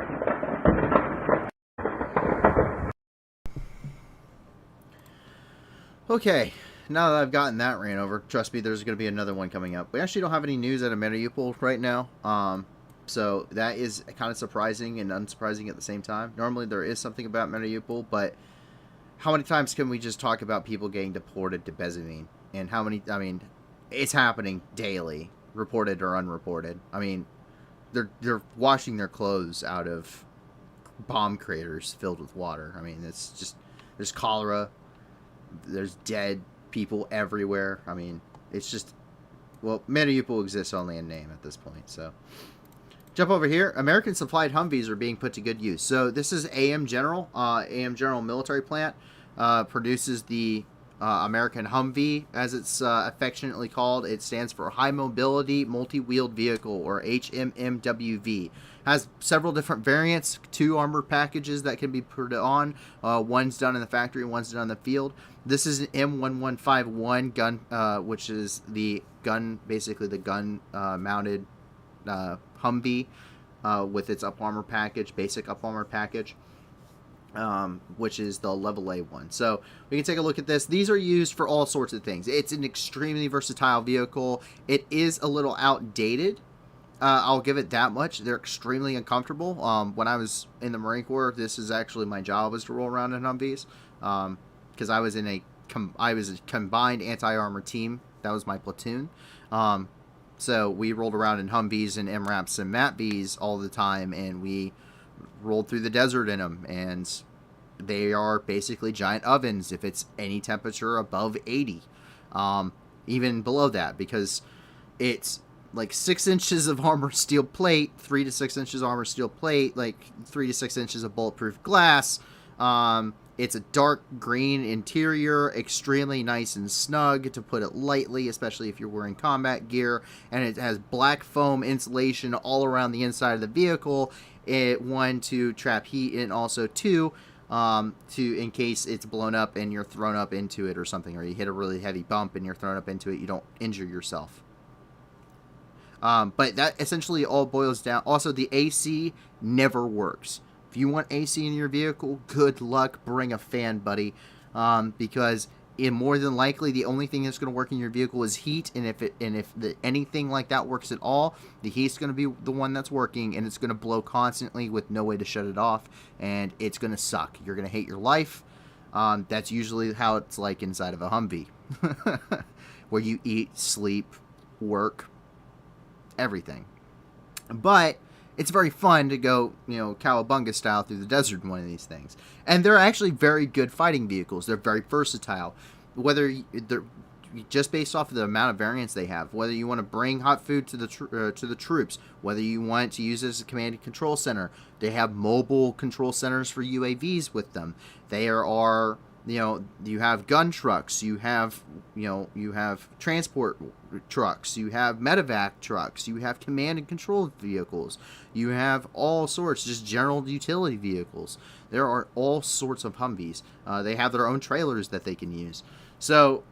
Okay, now that I've gotten that ran over, trust me, there's going to be another one coming up. We actually don't have any news out of Mariupol right now, so that is kind of surprising and unsurprising at the same time. Normally there is something about Mariupol, but how many times can we just talk about people getting deported to Bezimine? And how many, I mean, it's happening daily, reported or unreported. I mean, they're washing their clothes out of bomb craters filled with water. I mean, it's just, there's cholera. There's dead people everywhere. I mean, it's just, well, Mariupol exists only in name at this point. So, jump over here. American supplied Humvees are being put to good use. So this is AM General. AM General military plant produces the American Humvee, as it's affectionately called. It stands for High Mobility Multi-Wheeled Vehicle, or HMMWV. Has several different variants, 2 armored packages that can be put on. One's done in the factory, one's done in the field. This is an M1151 gun, which is the gun, basically the gun mounted Humvee with its up armor package, basic up armor package. Which is the level A one. So we can take a look at this. These are used for all sorts of things. It's an extremely versatile vehicle. It is a little outdated. I'll give it that much. They're extremely uncomfortable. When I was in the Marine Corps, this is actually my job, was to roll around in Humvees. Because I was in a combined anti-armor team. That was my platoon. So we rolled around in Humvees and MRAPs and MATVs all the time, and we rolled through the desert in them, and they are basically giant ovens if it's any temperature above 80, even below that, because it's like 6 inches of armor steel plate, 3 to 6 inches armor steel plate, like 3 to 6 inches of bulletproof glass. It's a dark green interior, extremely nice and snug, to put it lightly, especially if you're wearing combat gear, and it has black foam insulation all around the inside of the vehicle. One, to trap heat, and also two, in case it's blown up and you're thrown up into it or something, or you hit a really heavy bump and you're thrown up into it, you don't injure yourself. But that essentially all boils down. Also, the AC never works. If you want AC in your vehicle, good luck. Bring a fan, buddy, because more than likely the only thing that's going to work in your vehicle is heat, and if anything like that works at all, the heat's going to be the one that's working, and it's going to blow constantly with no way to shut it off, and it's going to suck. You're going to hate your life. That's usually how it's like inside of a Humvee, where you eat, sleep, work, everything. But it's very fun to go, cowabunga style through the desert in one of these things. And they're actually very good fighting vehicles. They're very versatile. Whether they're just based off of the amount of variants they have, whether you want to bring hot food to the troops, whether you want to use it as a command and control center, they have mobile control centers for UAVs with them. There are, you have gun trucks, you have transport trucks, you have medevac trucks, you have command and control vehicles, you have all sorts, just general utility vehicles. There are all sorts of Humvees. They have their own trailers that they can use. So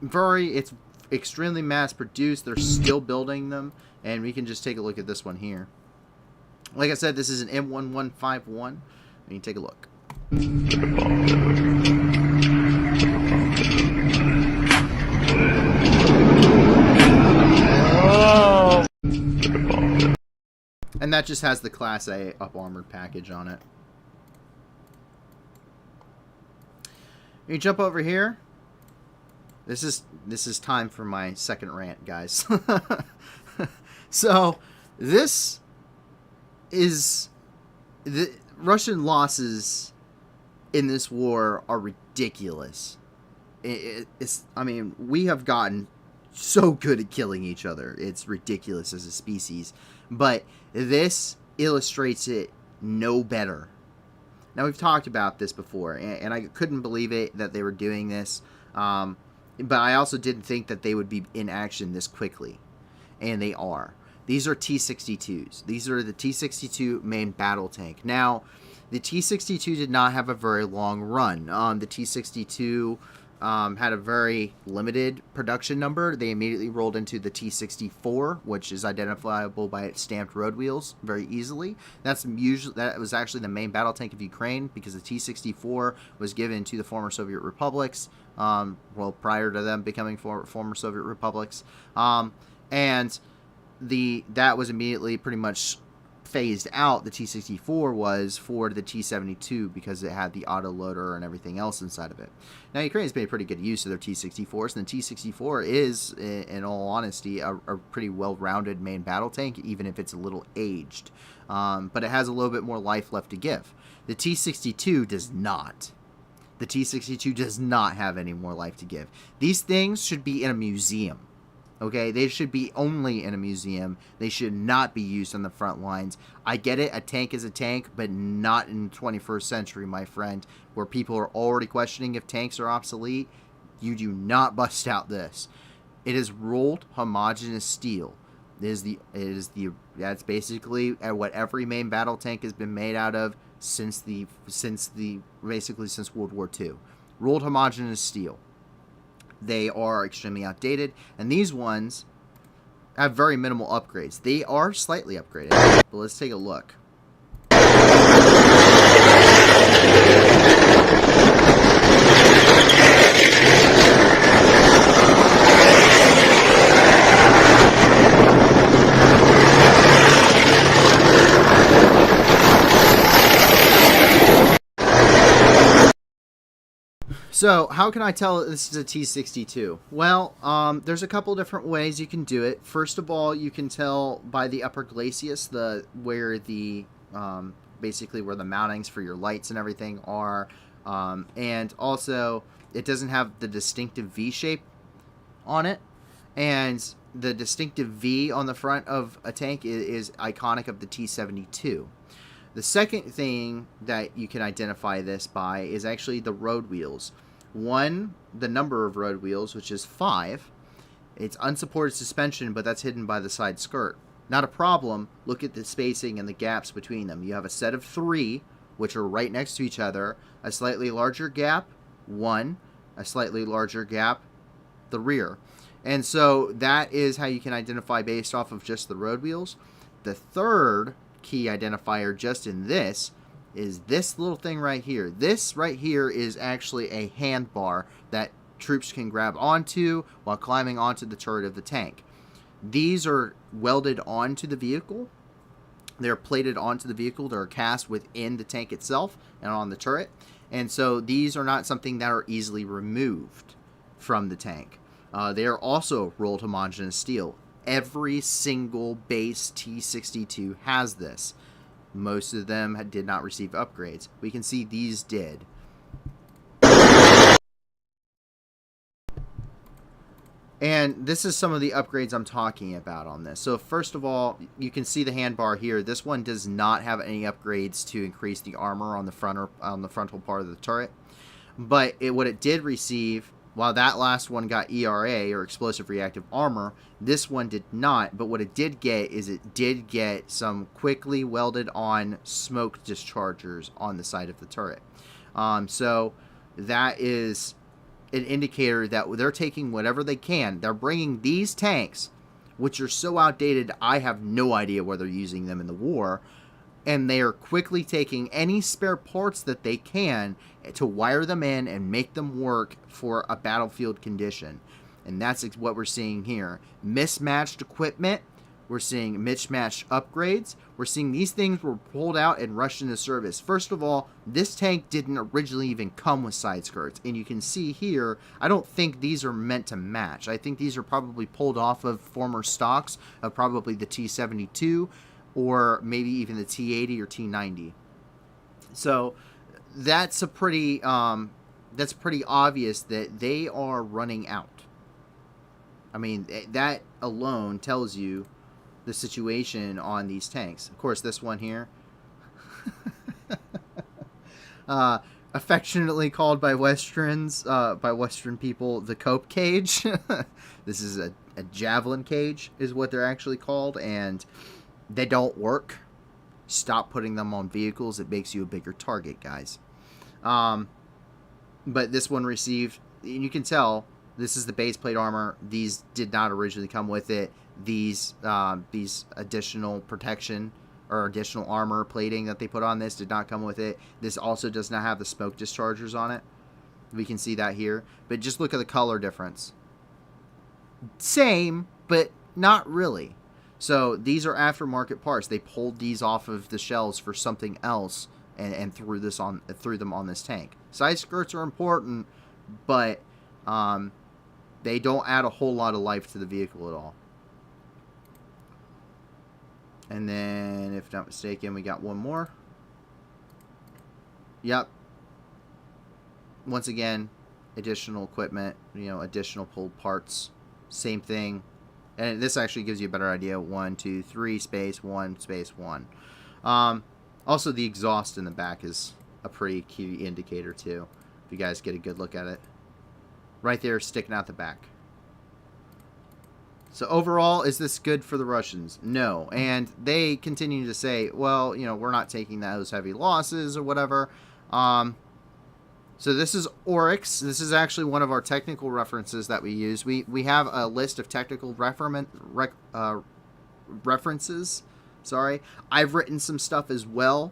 it's extremely mass produced. They're still building them, and we can just take a look at this one here. Like I said, this is an M1151. And you can take a look. And that just has the Class A up armored package on it. You jump over here. This is time for my second rant, guys. So this is the Russian losses in this war are ridiculous. I mean, we have gotten so good at killing each other. It's ridiculous as a species. But this illustrates it no better. Now, we've talked about this before, and I couldn't believe it that they were doing this. But I also didn't think that they would be in action this quickly. And they are. These are T-62s. These are the T-62 main battle tank. Now, the T-62 did not have a very long run. The T-62 had a very limited production number. They immediately rolled into the T-64, which is identifiable by its stamped road wheels very easily. That was actually the main battle tank of Ukraine, because the T-64 was given to the former Soviet republics, prior to them becoming former Soviet republics, and that was immediately pretty much phased out. The T-64 was for the T-72 because it had the autoloader and everything else inside of it. Now, Ukraine's made pretty good use of their T-64s, and the T-64 is, in all honesty, a pretty well-rounded main battle tank, even if it's a little aged. But it has a little bit more life left to give. The T-62 does not. The T-62 does not have any more life to give. These things should be in a museum. Okay, they should be only in a museum. They should not be used on the front lines. I get it, a tank is a tank, but not in the 21st century, my friend, where people are already questioning if tanks are obsolete. You do not bust out this. It is rolled homogeneous steel. That's basically what every main battle tank has been made out of since World War II. Rolled homogeneous steel. They are extremely outdated, and these ones have very minimal upgrades. They are slightly upgraded, but let's take a look. So, how can I tell that this is a T-62? Well, there's a couple different ways you can do it. First of all, you can tell by the upper glacis, basically where the mountings for your lights and everything are. And also, it doesn't have the distinctive V shape on it. And the distinctive V on the front of a tank is iconic of the T-72. The second thing that you can identify this by is actually the road wheels. One, the number of road wheels, which is 5. It's unsupported suspension, but that's hidden by the side skirt. Not a problem. Look at the spacing and the gaps between them. You have a set of 3, which are right next to each other. A slightly larger gap, 1. A slightly larger gap, the rear. And so that is how you can identify based off of just the road wheels. The third key identifier just in this is this little thing right here. This right here is actually a handbar that troops can grab onto while climbing onto the turret of the tank. These are welded onto the vehicle. They're plated onto the vehicle. They're cast within the tank itself and on the turret. And so these are not something that are easily removed from the tank. They are also rolled homogeneous steel. Every single base T-62 has this. Most of them did not receive upgrades. We can see these did. And this is some of the upgrades I'm talking about on this. So first of all, you can see the handbar here. This one does not have any upgrades to increase the armor on the front or on the frontal part of the turret. But what it did receive, while that last one got ERA, or explosive reactive armor, this one did not. But what it did get is it did get some quickly welded on smoke dischargers on the side of the turret. So that is an indicator that they're taking whatever they can. They're bringing these tanks, which are so outdated, I have no idea where they're using them in the war, and they are quickly taking any spare parts that they can to wire them in and make them work for a battlefield condition. And that's what we're seeing here. Mismatched equipment. We're seeing mismatched upgrades. We're seeing these things were pulled out and rushed into service. First of all, this tank didn't originally even come with side skirts. And you can see here, I don't think these are meant to match. I think these are probably pulled off of former stocks of probably the T-72 or maybe even the T-80 or T-90. So that's a pretty obvious that they are running out. I mean, that alone tells you the situation on these tanks. Of course, this one here, affectionately called by Westerns, by Western people, the cope cage. This is a javelin cage is what they're actually called, and they don't work. Stop putting them on vehicles. It makes you a bigger target, guys. But this one received, and you can tell, this is the base plate armor. These did not originally come with it. These additional protection or additional armor plating that they put on this did not come with it. This also does not have the smoke dischargers on it. We can see that here. But just look at the color difference. Same, but not really. So these are aftermarket parts. They pulled these off of the shelves for something else and threw them on this tank. Side skirts are important, but they don't add a whole lot of life to the vehicle at all. And then, if not mistaken, we got one more. Yep. Once again, additional equipment, additional pulled parts. Same thing. And this actually gives you a better idea. 1, 2, 3, space, 1, space, 1. Also, the exhaust in the back is a pretty key indicator, too. If you guys get a good look at it. Right there, sticking out the back. So overall, is this good for the Russians? No. And they continue to say, well, we're not taking those heavy losses or whatever. So this is Oryx. This is actually one of our technical references that we use. We have a list of technical references. Sorry. I've written some stuff as well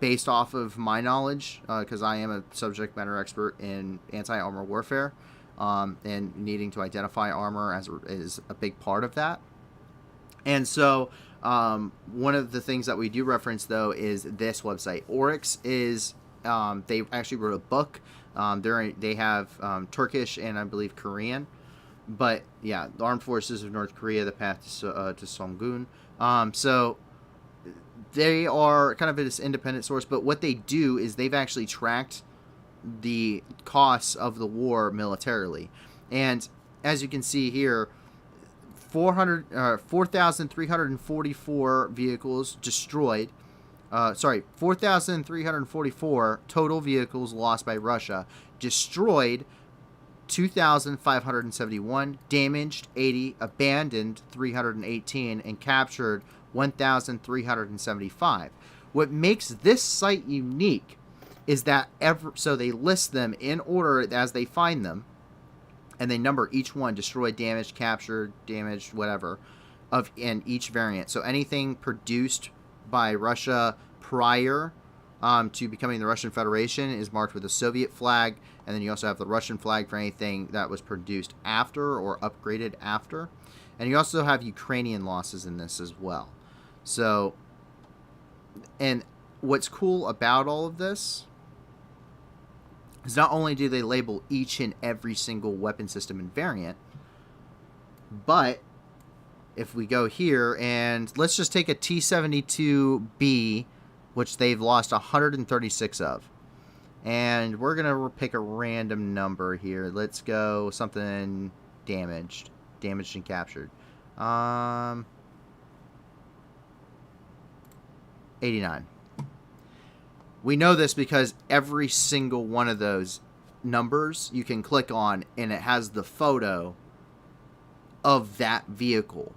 based off of my knowledge because I am a subject matter expert in anti-armor warfare. And needing to identify armor is a big part of that. And so one of the things that we do reference, though, is this website. Oryx is, they actually wrote a book. They have Turkish and I believe Korean. But, yeah, the Armed Forces of North Korea, the path to Songun. So they are kind of this independent source. But what they do is they've actually tracked the costs of the war militarily, and as you can see here, 4,344 vehicles destroyed. 4,344 total vehicles lost by Russia. Destroyed 2,571, damaged 80, abandoned 318, and captured 1,375. What makes this site unique is that so they list them in order as they find them, and they number each one: destroyed, damaged, captured, damaged, whatever, in each variant. So anything produced by Russia prior to becoming the Russian Federation is marked with a Soviet flag, and then you also have the Russian flag for anything that was produced after or upgraded after. And you also have Ukrainian losses in this as well. So, and what's cool about all of this is not only do they label each and every single weapon system and variant, but if we go here and let's just take a T-72B, which they've lost 136 of. And we're going to pick a random number here. Let's go something damaged. Damaged and captured. 89. We know this because every single one of those numbers you can click on and it has the photo of that vehicle.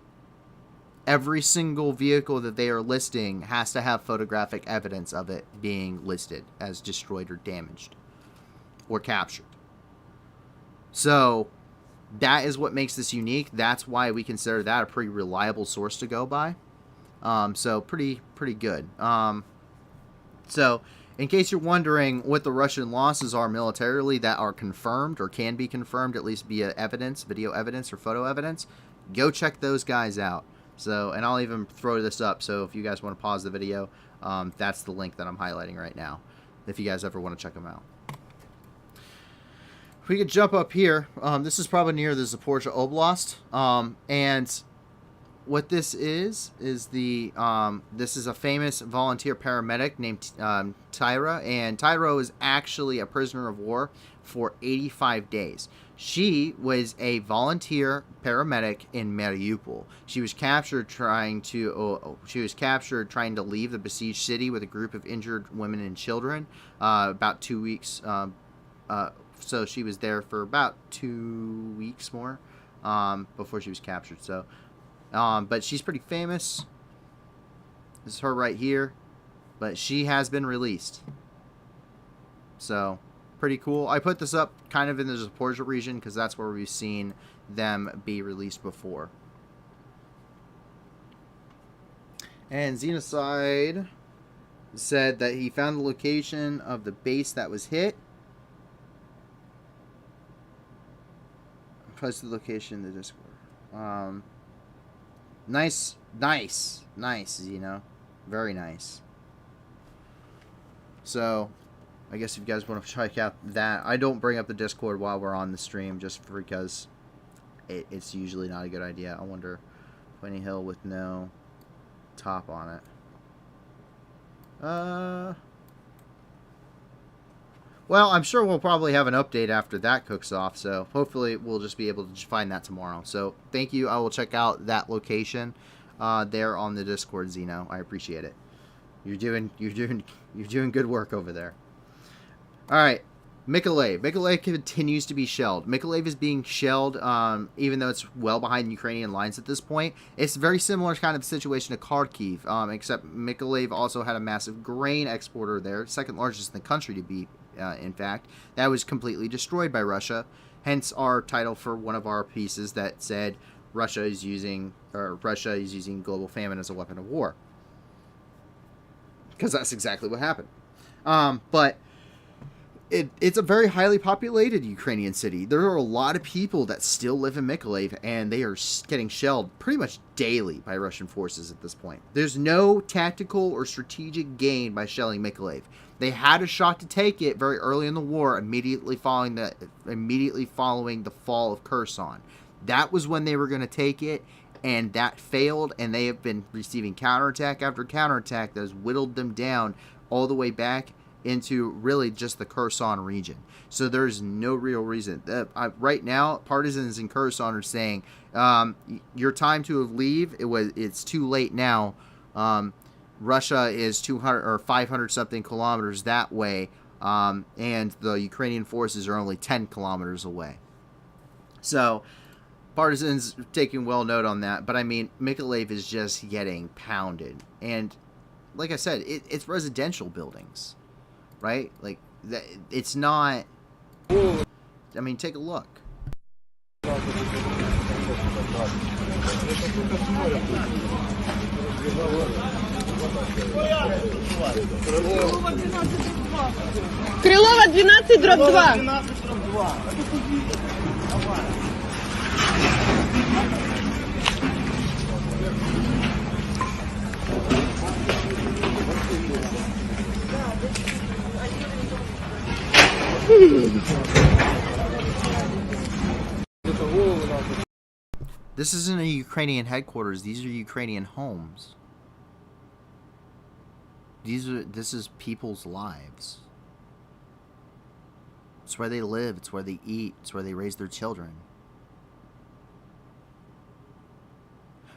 Every single vehicle that they are listing has to have photographic evidence of it being listed as destroyed or damaged or captured. So that is what makes this unique. That's why we consider that a pretty reliable source to go by. So pretty good. So in case you're wondering what the Russian losses are militarily that are confirmed or can be confirmed, at least via evidence, video evidence or photo evidence, go check those guys out. So, and I'll even throw this up. So if you guys want to pause the video, that's the link that I'm highlighting right now, if you guys ever want to check them out. If we could jump up here, this is probably near the Zaporizhzhia Oblast, and what this is the this is a famous volunteer paramedic named Tyra, and Tyra is actually a prisoner of war for 85 days. She was a volunteer paramedic in Mariupol. She was captured trying to leave the besieged city with a group of injured women and children. About 2 weeks. So she was there for about 2 weeks more before she was captured. So, but she's pretty famous. This is her right here, but she has been released. So, pretty cool. I put this up kind of in the Zaporizhzhia region because that's where we've seen them be released before. And Xenocide said that he found the location of the base that was hit. Post the location in the Discord. Nice, you know. Very nice. So, I guess if you guys want to check out that, I don't bring up the Discord while we're on the stream just because it's usually not a good idea. I wonder, Pointy Hill with no top on it. Well, I'm sure we'll probably have an update after that cooks off, so hopefully we'll just be able to find that tomorrow. So thank you. I will check out that location there on the Discord, Zeno. I appreciate it. You're doing good work over there. All right, Mykolaiv. Mykolaiv continues to be shelled. Mykolaiv is being shelled, even though it's well behind Ukrainian lines at this point. It's a very similar kind of situation to Kharkiv, except Mykolaiv also had a massive grain exporter there, second largest in the country to be, in fact, that was completely destroyed by Russia. Hence our title for one of our pieces that said Russia is using global famine as a weapon of war, because that's exactly what happened. But it's a very highly populated Ukrainian city. There are a lot of people that still live in Mykolaiv, and they are getting shelled pretty much daily by Russian forces at this point. There's no tactical or strategic gain by shelling Mykolaiv. They had a shot to take it very early in the war, immediately following the fall of Kherson. That was when they were going to take it, and that failed, and they have been receiving counterattack after counterattack that has whittled them down all the way back into really just the Kherson region. So there's no real reason. Right now, partisans in Kherson are saying, your time to leave, it's too late now. Russia is 200 or 500 something kilometers that way, and the Ukrainian forces are only 10 kilometers away. So partisans taking well note on that. But I mean, Mykolaiv is just getting pounded. And like I said, it's residential buildings, right? Like, it's not... I mean, take a look. Крилова 12 дробь 2. This isn't a Ukrainian headquarters. These are Ukrainian homes. This is people's lives. It's where they live. It's where they eat. It's where they raise their children.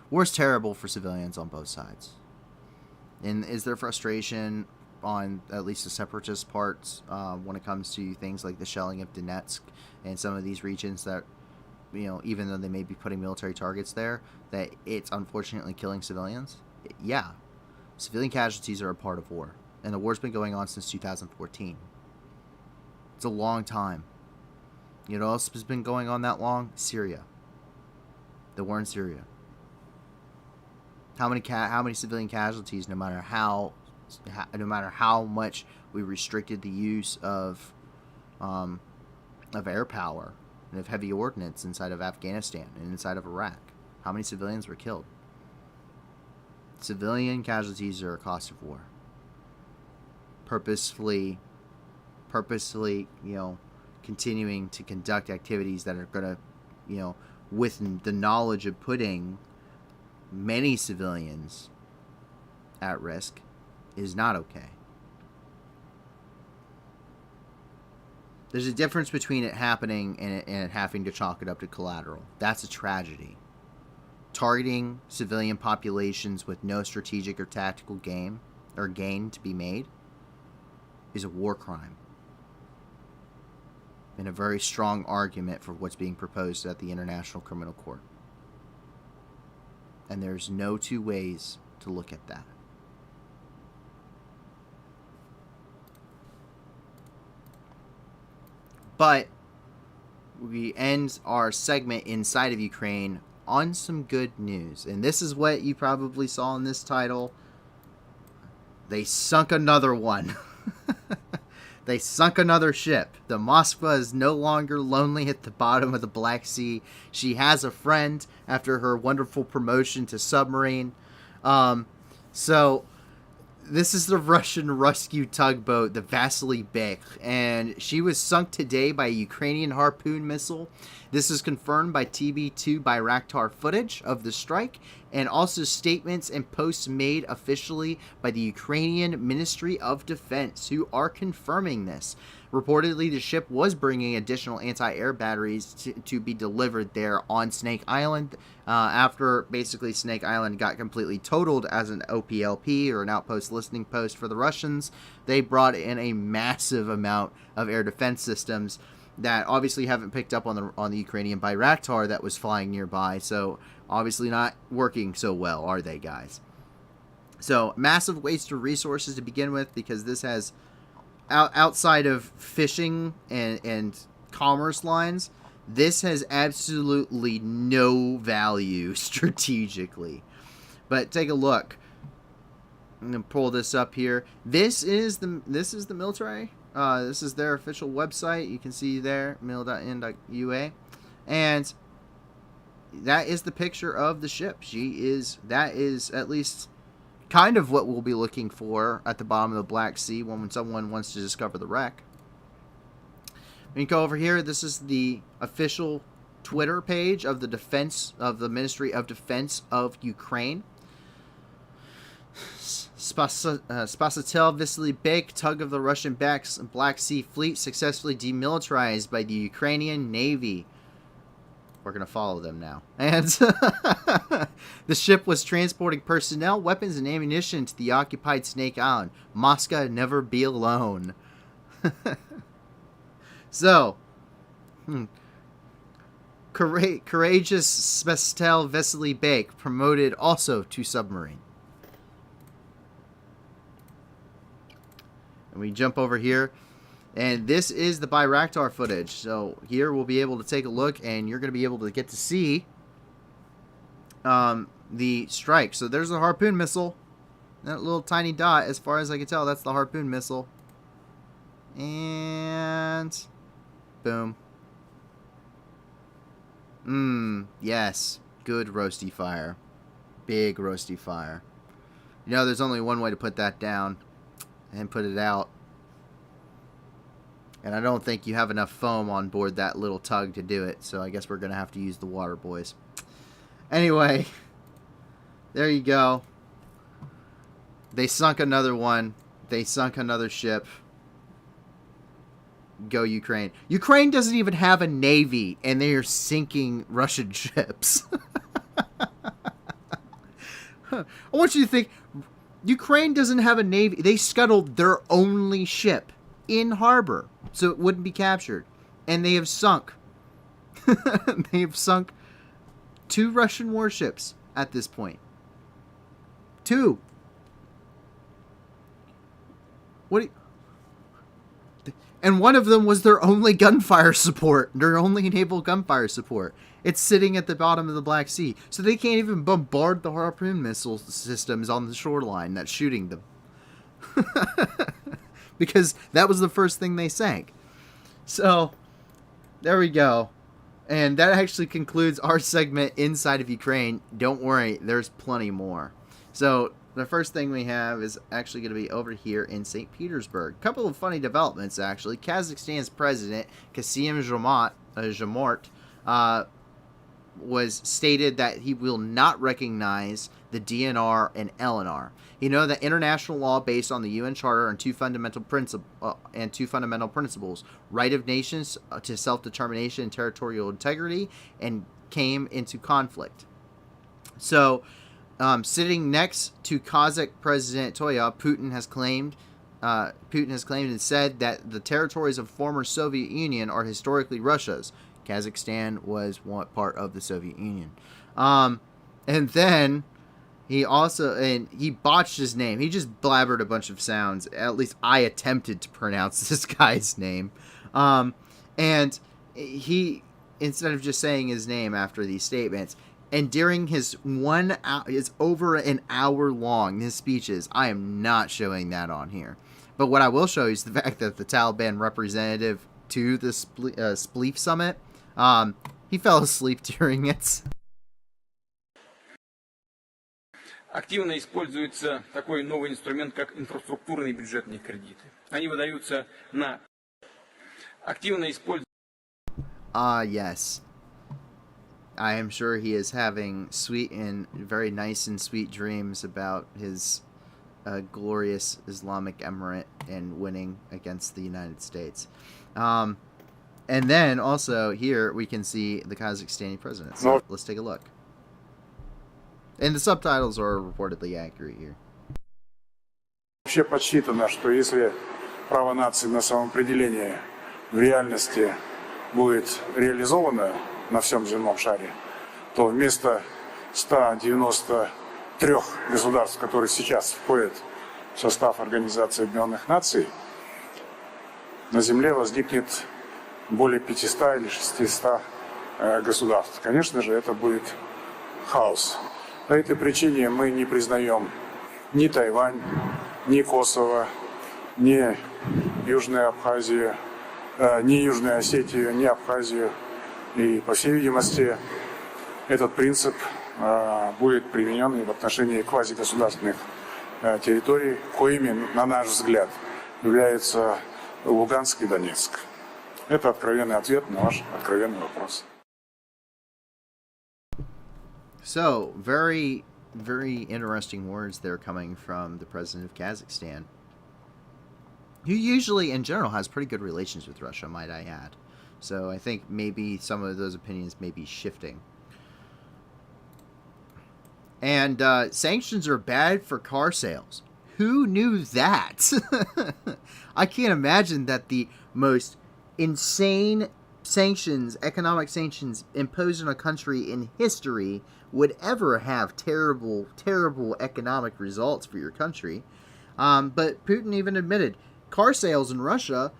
War's terrible for civilians on both sides. And is there frustration on at least the separatist parts when it comes to things like the shelling of Donetsk and some of these regions that, you know, even though they may be putting military targets there, that it's unfortunately killing civilians? Yeah. Civilian casualties are a part of war. And the war's been going on since 2014. It's a long time. You know what else has been going on that long? Syria. The war in Syria. How many civilian casualties, no matter how much we restricted the use of air power and of heavy ordnance inside of Afghanistan and inside of Iraq? How many civilians were killed? Civilian casualties are a cost of war. Purposefully, you know, continuing to conduct activities that are going to, you know, with the knowledge of putting many civilians at risk is not okay. There's a difference between it happening and it having to chalk it up to collateral. That's a tragedy. Targeting civilian populations with no strategic or tactical gain to be made is a war crime. And a very strong argument for what's being proposed at the International Criminal Court. And there's no two ways to look at that. But we end our segment inside of Ukraine on some good news. And this is what you probably saw in this title. They sunk another one. They sunk another ship. The Moskva is no longer lonely at the bottom of the Black Sea. She has a friend after her wonderful promotion to submarine. So this is the Russian rescue tugboat, the Vasily Bek, and she was sunk today by a Ukrainian Harpoon missile. This is confirmed by TB2 Bayraktar footage of the strike, and also statements and posts made officially by the Ukrainian Ministry of Defense, who are confirming this. Reportedly, the ship was bringing additional anti-air batteries to be delivered there on Snake Island after basically Snake Island got completely totaled as an OPLP, or an outpost listening post for the Russians. They brought in a massive amount of air defense systems that obviously haven't picked up on the Ukrainian Bayraktar that was flying nearby, so obviously not working so well, are they, guys? So, massive waste of resources to begin with, because this has, outside of fishing and commerce lines, this has absolutely no value strategically. But take a look. I'm going to pull this up here. This is the military. This is their official website. You can see there, mil.in.ua. And that is the picture of the ship. That is at least kind of what we'll be looking for at the bottom of the Black Sea when someone wants to discover the wreck. We can go over here. This is the official Twitter page of the Ministry of Defense of Ukraine. Spasitel Vasily Bek, tug of the Russian Black Sea Fleet, successfully demilitarized by the Ukrainian Navy. We're going to follow them now. And the ship was transporting personnel, weapons, and ammunition to the occupied Snake Island. Moscow never be alone. So, courageous Spasitel Vasily Bek, promoted also to submarine. And we jump over here, and this is the Bayraktar footage. So here we'll be able to take a look, and you're going to be able to get to see the strike. So there's the Harpoon missile. That little tiny dot, as far as I can tell, that's the Harpoon missile. And boom. Yes. Good roasty fire. Big roasty fire. You know, there's only one way to put that down and put it out. And I don't think you have enough foam on board that little tug to do it, so I guess we're going to have to use the water, boys. Anyway, there you go. They sunk another one. They sunk another ship. Go Ukraine. Ukraine doesn't even have a navy, and they are sinking Russian ships. I want you to think, Ukraine doesn't have a navy. They scuttled their only ship in harbor, so it wouldn't be captured. And they have sunk. They have sunk 2 Russian warships at this point. 2. What? And one of them was their only gunfire support, their only naval gunfire support. It's sitting at the bottom of the Black Sea, so they can't even bombard the Harpoon missile systems on the shoreline that's shooting them. Because that was the first thing they sank. So, there we go. And that actually concludes our segment inside of Ukraine. Don't worry, there's plenty more. So, the first thing we have is actually going to be over here in St. Petersburg. A couple of funny developments, actually. Kazakhstan's president, Kassym-Jomart, was stated that he will not recognize the DNR and LNR. You know that international law based on the UN Charter and two fundamental principles: right of nations to self-determination and territorial integrity, and came into conflict. So, sitting next to Kazakh President Tokayev, Putin has claimed and said that the territories of former Soviet Union are historically Russia's. Kazakhstan was one part of the Soviet Union. And then he botched his name. He just blabbered a bunch of sounds. At least I attempted to pronounce this guy's name. And he, instead of just saying his name after these statements, and during his 1 hour, it's over an hour long, his speeches, I am not showing that on here. But what I will show you is the fact that the Taliban representative to the Spleef Summit, he fell asleep during it. Активно используется такой новый инструмент, как инфраструктурные бюджетные кредиты. Они выдаются на активно используются. Yes. I am sure he is having sweet and very nice and sweet dreams about his glorious Islamic Emirate and winning against the United States. And then also here we can see the Kazakhstani president. So let's take a look. And the subtitles are reportedly accurate here. Вообще подсчитано, что если право нации на самоопределение в реальности будет реализовано на всем земном шаре, то вместо 193 государств, которые сейчас входят в состав Организации Объединенных Наций, на Земле возникнет более 500 или 600 государств. Конечно же, это будет хаос. По этой причине мы не признаем ни Тайвань, ни Косово, ни Южную Абхазию, ни Южную Осетию, ни Абхазию. И, по всей видимости, этот принцип будет применен и в отношении квазигосударственных территорий, коими, на наш взгляд, являются Луганск и Донецк. Это откровенный ответ на ваш откровенный вопрос. So, very, very interesting words there coming from the president of Kazakhstan, who usually, in general, has pretty good relations with Russia, might I add. So I think maybe some of those opinions may be shifting. And sanctions are bad for car sales. Who knew that? I can't imagine that the most insane sanctions, economic sanctions imposed on a country in history would ever have terrible, terrible economic results for your country. But Putin even admitted car sales in Russia,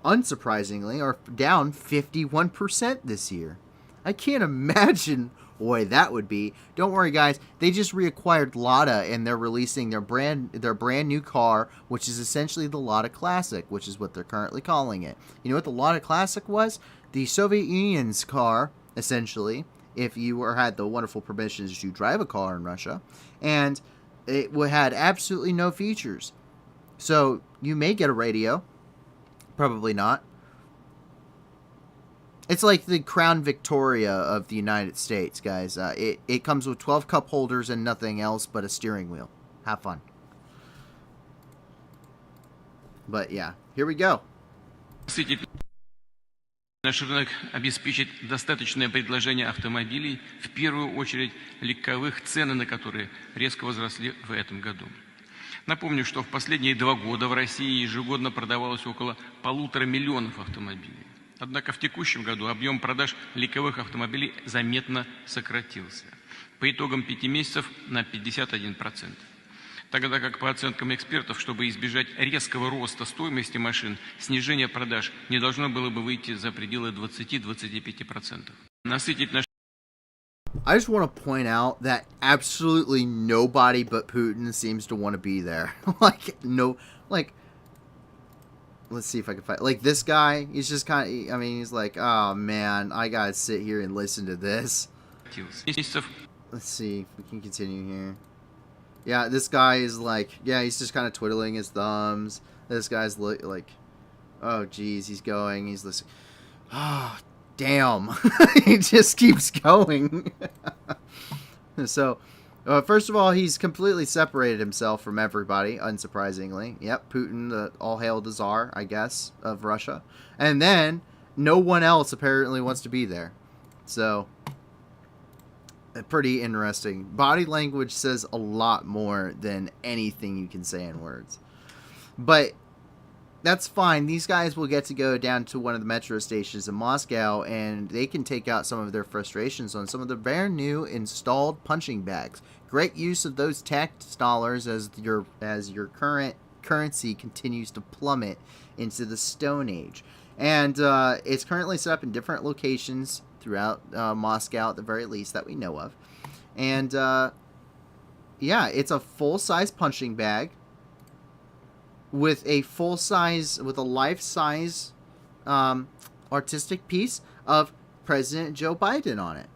unsurprisingly, are down 51% this year. I can't imagine boy, that would be. Don't worry, guys. They just reacquired Lada, and they're releasing their brand new car, which is essentially the Lada Classic, which is what they're currently calling it. You know what the Lada Classic was? The Soviet Union's car, essentially, if you had the wonderful permissions to drive a car in Russia, and it had absolutely no features. So you may get a radio, probably not. It's like the Crown Victoria of the United States, guys. It comes with 12 cup holders and nothing else but a steering wheel. Have fun. But yeah, here we go. Наш рынок обеспечит достаточное предложение автомобилей, в первую очередь легковых, цены на которые резко возросли в этом году. Напомню, что в последние 2 года в России ежегодно продавалось около 1,5 миллиона автомобилей. Однако в текущем году объем продаж легковых автомобилей заметно сократился. По итогам 5 месяцев на 51%. Тогда как по оценкам экспертов, чтобы избежать резкого роста стоимости машин, снижение продаж не должно было бы выйти за пределы 20-25%. Насытить наш I just want to point out that absolutely nobody but Putin seems to want to be there. Let's see if I can find... Like, this guy, he's just kind of... I mean, he's like, oh, man, I gotta sit here and listen to this. Let's see if we can continue here. Yeah, this guy is like... Yeah, he's just kind of twiddling his thumbs. This guy's like... Oh, geez, he's going. He's listening. Oh, damn. He just keeps going. So... first of all, he's completely separated himself from everybody, unsurprisingly. Yep, Putin, the all-hail the Tsar, I guess, of Russia. And then, no one else apparently wants to be there. So, pretty interesting. Body language says a lot more than anything you can say in words. But that's fine. These guys will get to go down to one of the metro stations in Moscow, and they can take out some of their frustrations on some of the brand new installed punching bags. Great use of those tax dollars as your current currency continues to plummet into the Stone Age. And it's currently set up in different locations throughout Moscow, at the very least, that we know of. And yeah, it's a full-size punching bag with a life-size artistic piece of President Joe Biden on it.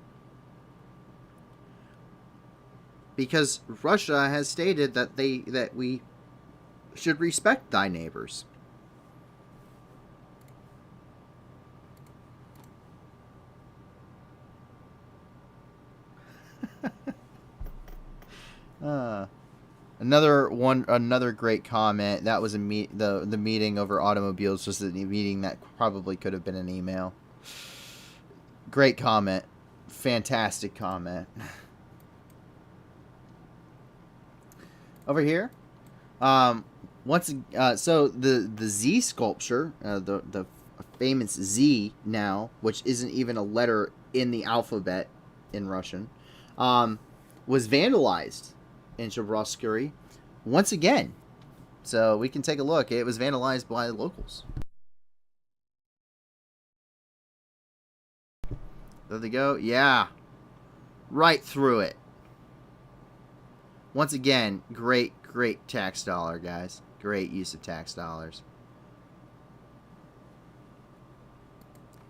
Because Russia has stated that we should respect thy neighbors. Another great comment. That was the meeting over automobiles was a meeting that probably could have been an email. Great comment. Fantastic comment. Over here, so the Z sculpture, the famous Z now, which isn't even a letter in the alphabet in Russian, was vandalized in Chavarovsky once again. So we can take a look. It was vandalized by locals. There they go. Yeah. Right through it. Once again, great tax dollar, guys. Great use of tax dollars.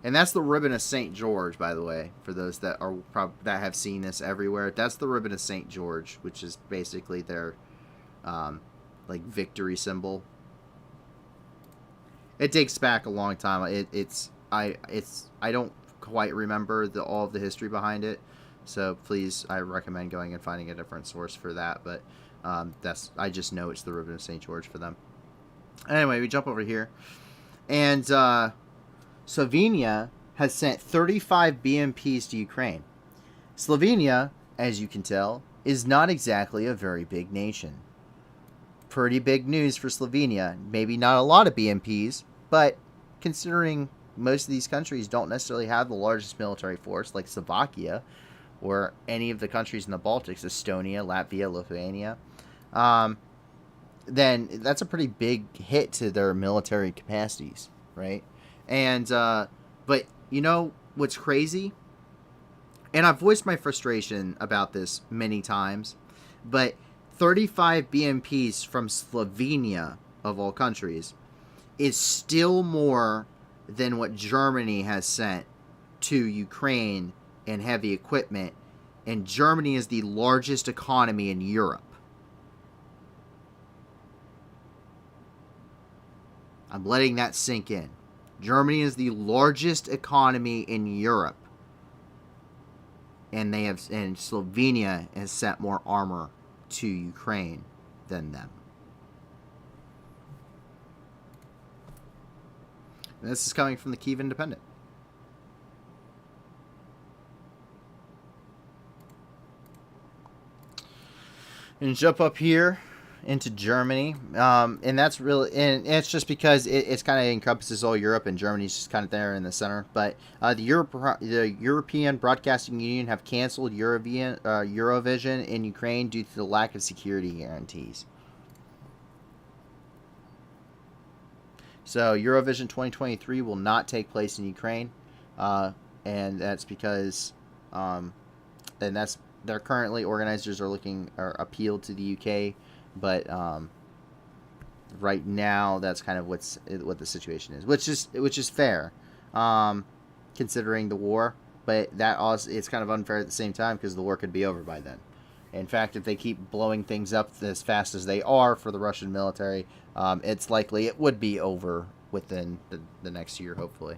And that's the ribbon of St. George, by the way, for those that have seen this everywhere. That's the ribbon of St. George, which is basically their like victory symbol. It dates back a long time. I don't quite remember all of the history behind it. So please, I recommend going and finding a different source for that. But I just know it's the ribbon of St. George for them. Anyway, we jump over here. And Slovenia has sent 35 BMPs to Ukraine. Slovenia, as you can tell, is not exactly a very big nation. Pretty big news for Slovenia. Maybe not a lot of BMPs, but considering most of these countries don't necessarily have the largest military force, like Slovakia, or any of the countries in the Baltics, Estonia, Latvia, Lithuania, then that's a pretty big hit to their military capacities, right? And, but, you know, what's crazy and I've voiced my frustration about this many times, but 35 BMPs from Slovenia, of all countries, is still more than what Germany has sent to Ukraine in heavy equipment, and Germany is the largest economy in Europe. I'm letting that sink in. Germany is the largest economy in Europe, and Slovenia has sent more armor to Ukraine than them. And this is coming from the Kyiv Independent. And jump up here into Germany, and that's really, and it's just because it's kind of encompasses all Europe, and Germany's just kind of there in the center. But the European Broadcasting Union have canceled Eurovision in Ukraine due to the lack of security guarantees. So Eurovision 2023 will not take place in Ukraine, and that's because, their currently organizers are appealed to the UK, but right now that's kind of what the situation is, which is fair, considering the war. But that also, it's kind of unfair at the same time because the war could be over by then. In fact, if they keep blowing things up as fast as they are for the Russian military, it's likely it would be over within the next year, hopefully.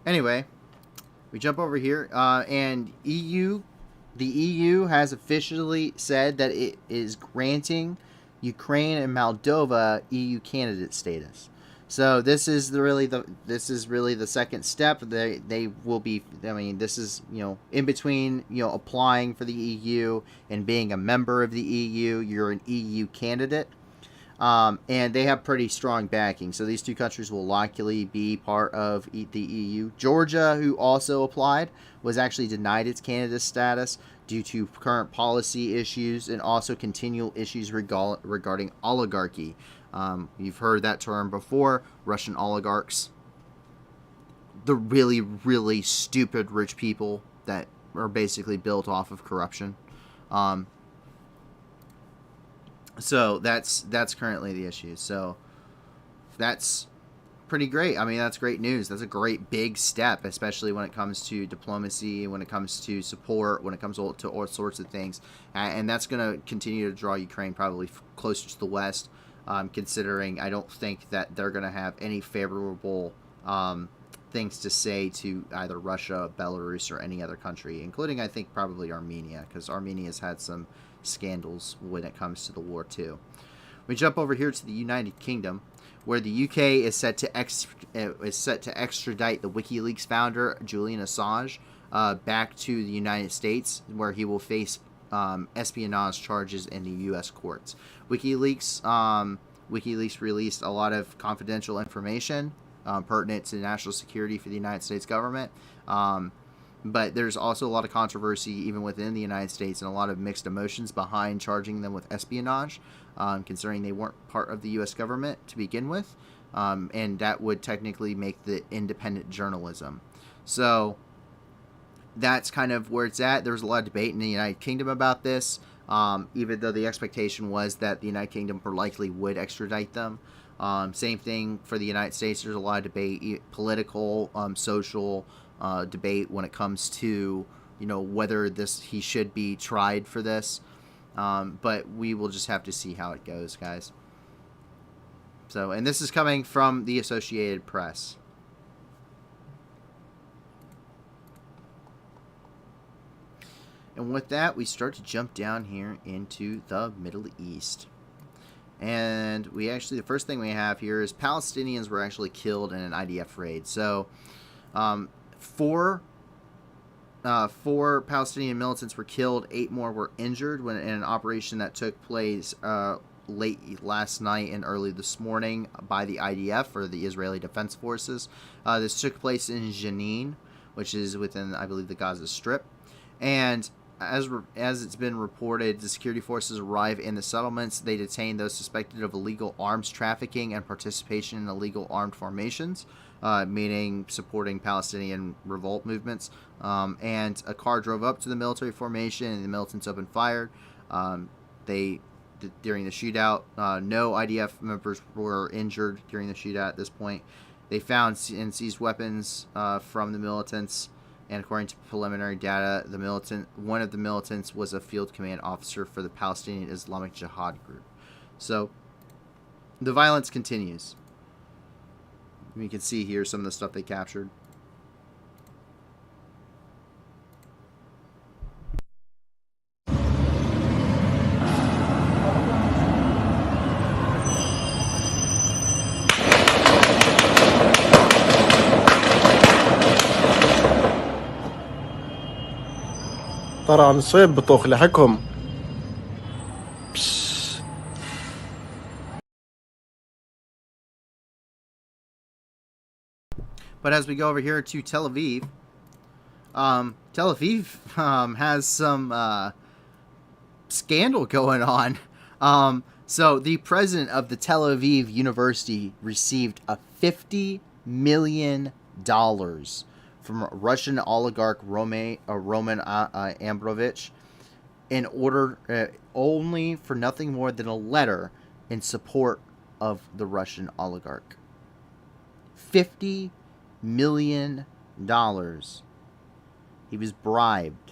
Anyway, we jump over here, and the EU has officially said that it is granting Ukraine and Moldova EU candidate status. So this is really the second step. They will be. I mean, this is in between applying for the EU and being a member of the EU. You're an EU candidate. And they have pretty strong backing. So these two countries will likely be part of the EU. Georgia, who also applied, was actually denied its candidate status due to current policy issues and also continual issues regarding oligarchy. You've heard that term before, Russian oligarchs. The really, really stupid rich people that are basically built off of corruption. So that's currently the issue. So that's pretty great. I mean, that's great news. That's a great big step, especially when it comes to diplomacy, when it comes to support, when it comes to all sorts of things. And that's going to continue to draw Ukraine probably closer to the West, considering I don't think that they're going to have any favorable things to say to either Russia, Belarus, or any other country, including, I think, probably Armenia, because Armenia has had some scandals when it comes to the war too. We jump over here to the United Kingdom, where the UK is set to extradite the WikiLeaks founder Julian Assange back to the United States, where he will face espionage charges in the U.S. courts. WikiLeaks released a lot of confidential information pertinent to national security for the United States government. But there's also a lot of controversy even within the United States and a lot of mixed emotions behind charging them with espionage, considering they weren't part of the U.S. government to begin with. And that would technically make the independent journalism. So that's kind of where it's at. There's a lot of debate in the United Kingdom about this, even though the expectation was that the United Kingdom likely would extradite them. Same thing for the United States. There's a lot of debate, political, social debate when it comes to whether he should be tried for this, but we will just have to see how it goes, guys. So, and this is coming from the Associated Press. And with that, we start to jump down here into the Middle East. And the first thing we have here is Palestinians were actually killed in an IDF raid. So four Palestinian militants were killed, 8 more were injured in an operation that took place late last night and early this morning by the IDF, or the Israeli Defense Forces. This took place in Jenin, which is within, I believe, the Gaza Strip. And as it's been reported, the security forces arrive in the settlements. They detain those suspected of illegal arms trafficking and participation in illegal armed formations, meaning supporting Palestinian revolt movements. And a car drove up to the military formation, and the militants opened fire. During the shootout, no IDF members were injured during the shootout at this point. They found and seized weapons from the militants, and according to preliminary data, one of the militants was a field command officer for the Palestinian Islamic Jihad group. So the violence continues. You can see here some of the stuff they captured. ترى عم صيب بطوخ لحقهم. But as we go over here to Tel Aviv, Tel Aviv has some scandal going on. So the president of the Tel Aviv University received a $50 million from Russian oligarch Roman Abramovich in order only for nothing more than a letter in support of the Russian oligarch. $50 million. He was bribed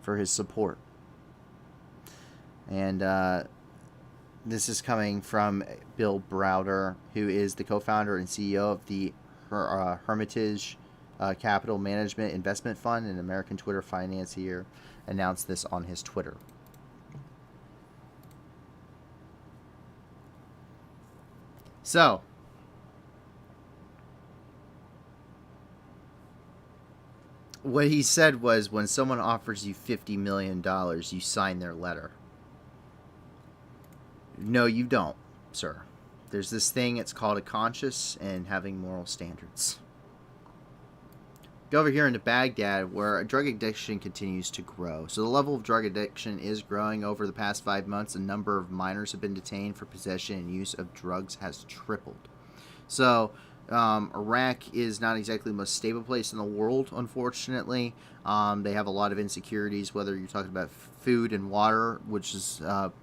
for his support. And this is coming from Bill Browder, who is the co-founder and CEO of the Hermitage Capital Management Investment Fund, an American Twitter financier, announced this on his Twitter. So, what he said was, when someone offers you $50 million, you sign their letter. No, you don't, sir. There's this thing, it's called a conscience and having moral standards. Go over here into Baghdad, where drug addiction continues to grow. So the level of drug addiction is growing. Over the past 5 months, the number of minors have been detained for possession and use of drugs has tripled. So Iraq is not exactly the most stable place in the world, unfortunately. They have a lot of insecurities, whether you're talking about food and water, which is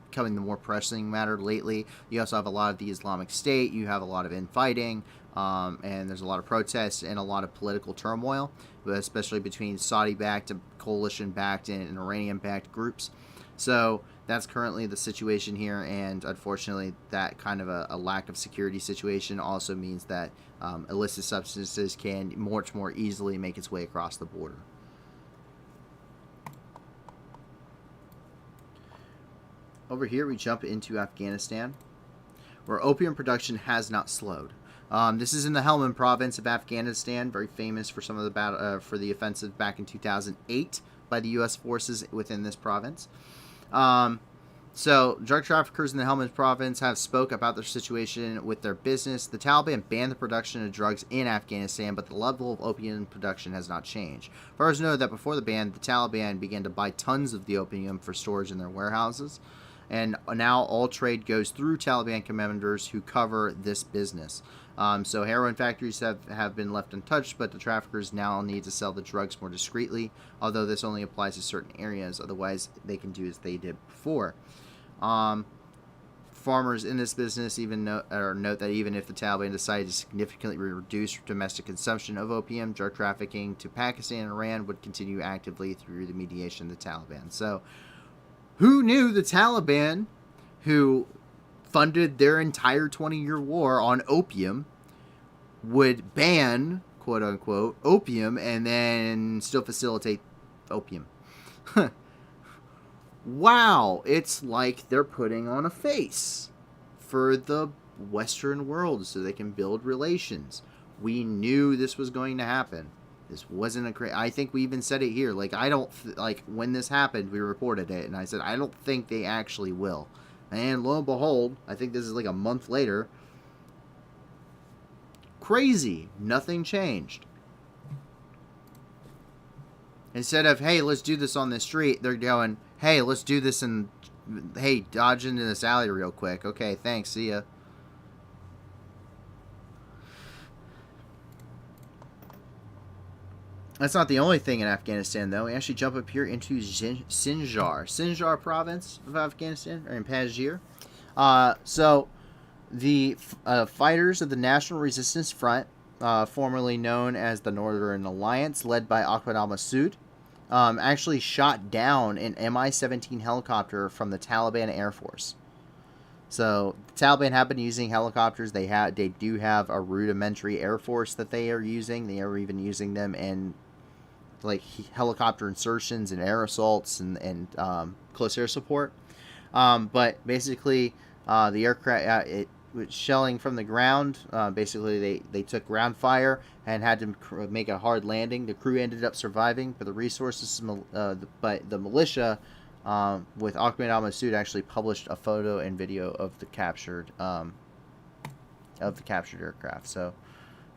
becoming the more pressing matter lately. You also have a lot of the Islamic State. You have a lot of infighting, and there's a lot of protests and a lot of political turmoil, especially between Saudi-backed, coalition-backed, and Iranian-backed groups. So that's currently the situation here, and unfortunately that kind of a lack of security situation also means that illicit substances can much more easily make its way across the border. Over here we jump into Afghanistan, where opium production has not slowed. This is in the Helmand province of Afghanistan, very famous for some of the for the offensive back in 2008 by the U.S. forces within this province. So drug traffickers in the Helmand province have spoke about their situation with their business. The Taliban banned the production of drugs in Afghanistan, but the level of opium production has not changed. Farmers know that before the ban, the Taliban began to buy tons of the opium for storage in their warehouses. And now all trade goes through Taliban commanders who cover this business. So heroin factories have been left untouched, but the traffickers now need to sell the drugs more discreetly, although this only applies to certain areas. Otherwise, they can do as they did before. Farmers in this business even note that even if the Taliban decided to significantly reduce domestic consumption of opium, drug trafficking to Pakistan and Iran would continue actively through the mediation of the Taliban. So, who knew the Taliban, who funded their entire 20-year war on opium, would ban, quote-unquote, opium and then still facilitate opium? Wow, it's like they're putting on a face for the Western world so they can build relations. We knew this was going to happen. This wasn't I think we even said it here. Like, I don't, when this happened, we reported it, and I said, I don't think they actually will. And lo and behold, I think this is like a month later. Crazy. Nothing changed. Instead of, hey, let's do this on the street, they're going, hey, let's do this and, hey, dodge into this alley real quick. Okay, thanks, see ya. That's not the only thing in Afghanistan, though. We actually jump up here into Sinjar province of Afghanistan, or in Pajir. So, the fighters of the National Resistance Front, formerly known as the Northern Alliance, led by Ahmad al-Massoud, actually shot down an Mi-17 helicopter from the Taliban Air Force. So, the Taliban have been using helicopters. They do have a rudimentary air force that they are using. They are even using them in like helicopter insertions and air assaults and close air support. But basically, the aircraft it was shelling from the ground. Basically, they took ground fire and had to make a hard landing. The crew ended up surviving, but the resources, but the militia with Ahmed al-Massoud actually published a photo and video of the captured aircraft. So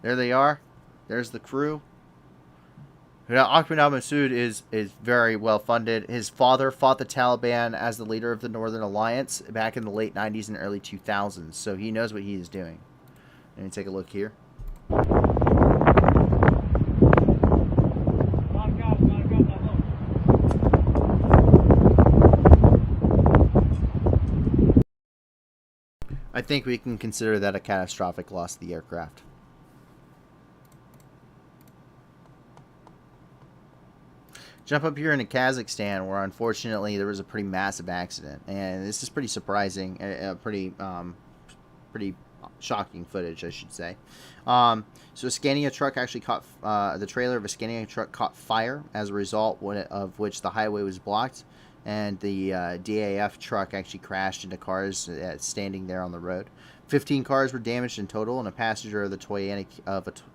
there they are. There's the crew. Now, Ahmed al-Massoud is very well funded. His father fought the Taliban as the leader of the Northern Alliance back in the late 90s and early 2000s, so he knows what he is doing. Let me take a look here. I think we can consider that a catastrophic loss of the aircraft. Jump up here into Kazakhstan, where unfortunately there was a pretty massive accident, and this is pretty surprising, pretty shocking footage, I should say. So a Scania truck actually caught the trailer of a Scania truck caught fire as a result of which the highway was blocked, and the DAF truck actually crashed into cars standing there on the road. 15 cars were damaged in total, and a passenger of the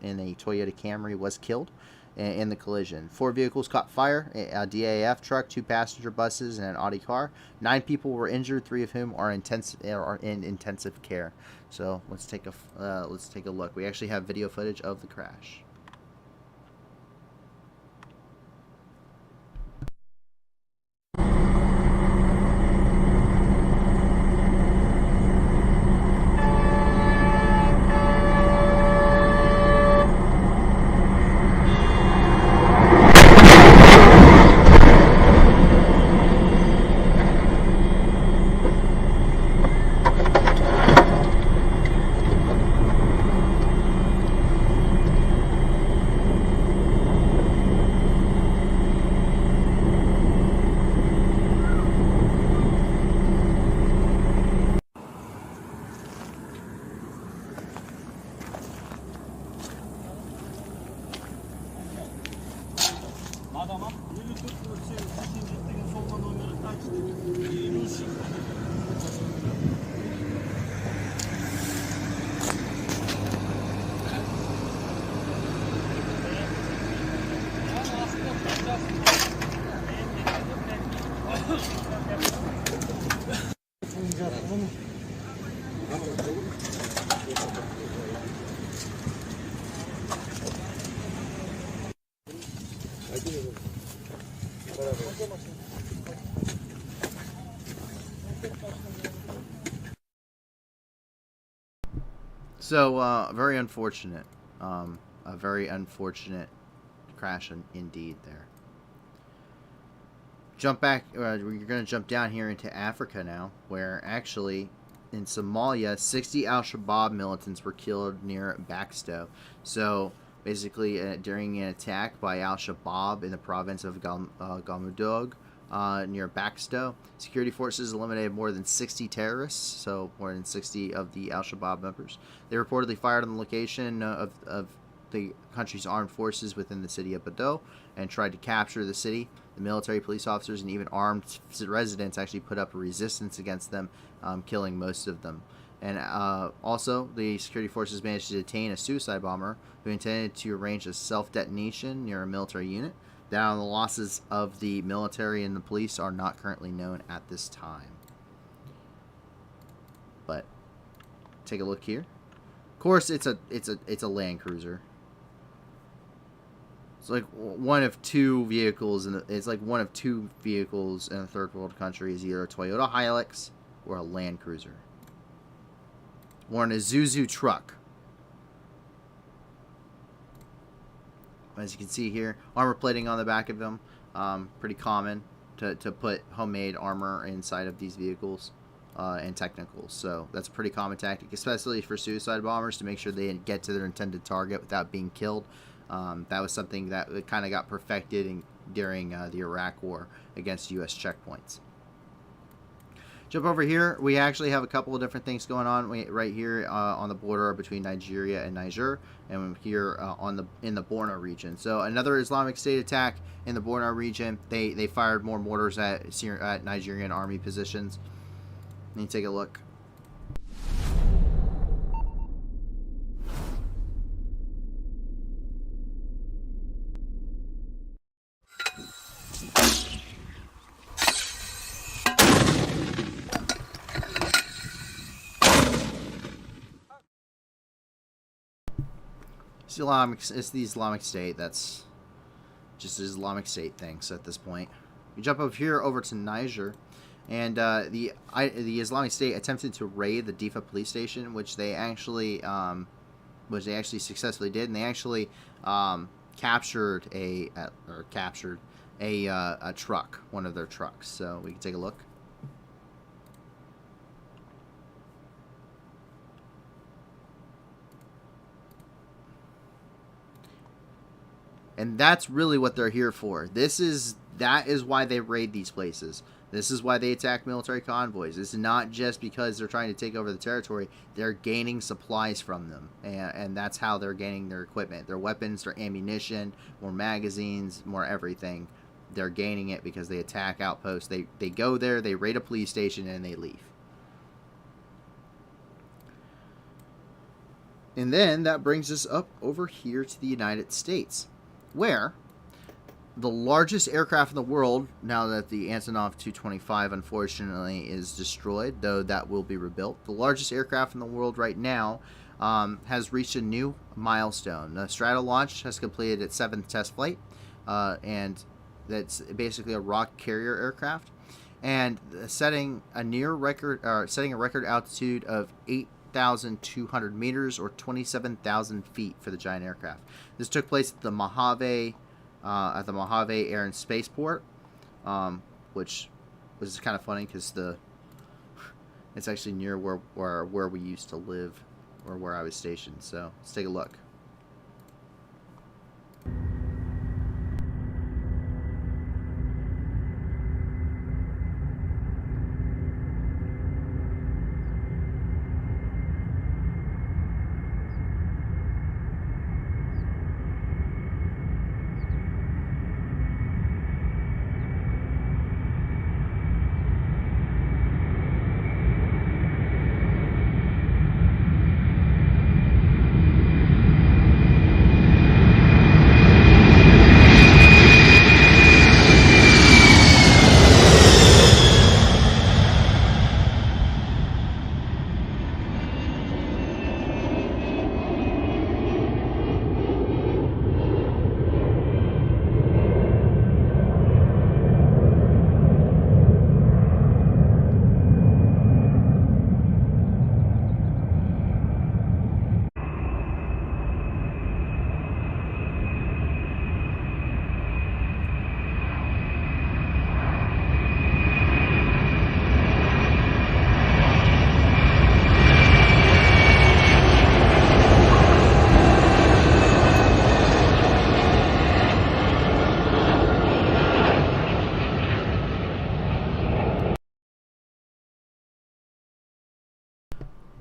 in a Toyota Camry was killed in the collision. 4 vehicles caught fire: a DAF truck, 2 passenger buses, and an Audi car. 9 people were injured, 3 of whom are in intensive care. So let's take a look. We actually have video footage of the crash. So, very unfortunate. A very unfortunate crash indeed there. Jump back, you're going to jump down here into Africa now, where actually in Somalia, 60 Al-Shabaab militants were killed near Baxto. So, basically, during an attack by Al-Shabaab in the province of Galmudug, near Baxto, security forces eliminated more than 60 terrorists, so more than 60 of the Al-Shabaab members. They reportedly fired on the location of the country's armed forces within the city of Bado and tried to capture the city. The military, police officers, and even armed residents actually put up a resistance against them, killing most of them. And also, the security forces managed to detain a suicide bomber who intended to arrange a self-detonation near a military unit. Now, the losses of the military and the police are not currently known at this time. But take a look here. Of course, it's a Land Cruiser. It's like one of two vehicles, it's like one of two vehicles in a third world country is either a Toyota Hilux or a Land Cruiser. Or an Isuzu truck. As you can see here, armor plating on the back of them. Pretty common to put homemade armor inside of these vehicles and technicals. So that's a pretty common tactic, especially for suicide bombers, to make sure they get to their intended target without being killed. That was something that kind of got perfected during the Iraq War against U.S. checkpoints. Jump over here. We actually have a couple of different things going on right here on the border between Nigeria and Niger, and here in the Borno region. So another Islamic State attack in the Borno region. They fired more mortars at Nigerian army positions. Let me take a look. It's the Islamic State. That's just an Islamic State thing. So at this point, we jump over here over to Niger, and the Islamic State attempted to raid the Difa police station, which they actually successfully did, and they actually captured a truck, one of their trucks. So we can take a look. And that's really what they're here for. That is why they raid these places. This is why they attack military convoys. It's not just because they're trying to take over the territory. They're gaining supplies from them. And that's how they're gaining their equipment. Their weapons, their ammunition, more magazines, more everything. They're gaining it because they attack outposts. They go there, they raid a police station, and they leave. And then that brings us up over here to the United States, where the largest aircraft in the world, now that the Antonov 225 unfortunately is destroyed, though that will be rebuilt, the largest aircraft in the world right now has reached a new milestone. The Stratolaunch has completed its 7th test flight, and that's basically a rock carrier aircraft, and setting a record altitude of 8,200 meters or 27,000 feet for the giant aircraft. This took place at the Mojave Air and Spaceport, which was kind of funny because it's actually near where we used to live, or where I was stationed. So let's take a look.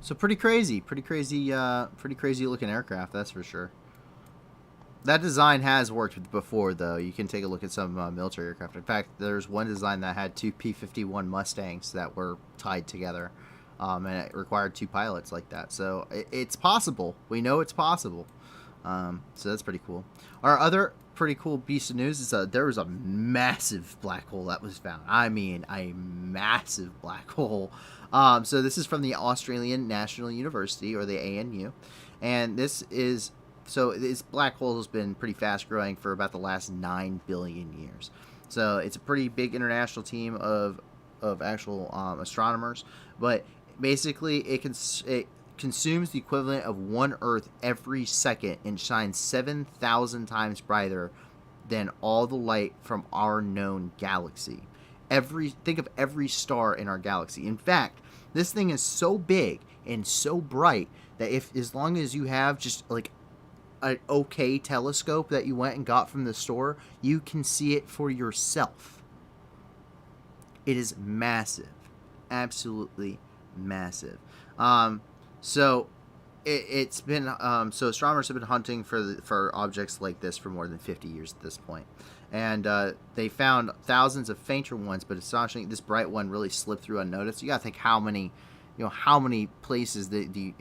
So pretty crazy looking aircraft, that's for sure. That design has worked before, though. You can take a look at some military aircraft. In fact, there's one design that had 2 P-51 Mustangs that were tied together, and it required 2 pilots like that. So it's possible. We know it's possible. So that's pretty cool. Our other pretty cool piece of news is there was a massive black hole that was found. I mean, a massive black hole. So this is from the Australian National University, or the ANU, and this is so this black hole has been pretty fast growing for about the last 9 billion years. So it's a pretty big international team of actual astronomers, but basically it consumes the equivalent of one Earth every second and shines 7,000 times brighter than all the light from our known galaxy. Think of every star in our galaxy. In fact, this thing is so big and so bright that as long as you have just like an okay telescope that you went and got from the store, you can see it for yourself. It is massive, absolutely massive. So it's been so astronomers have been hunting for objects like this for more than 50 years at this point, and they found thousands of fainter ones, but astonishingly, this bright one really slipped through unnoticed. You gotta think how many places the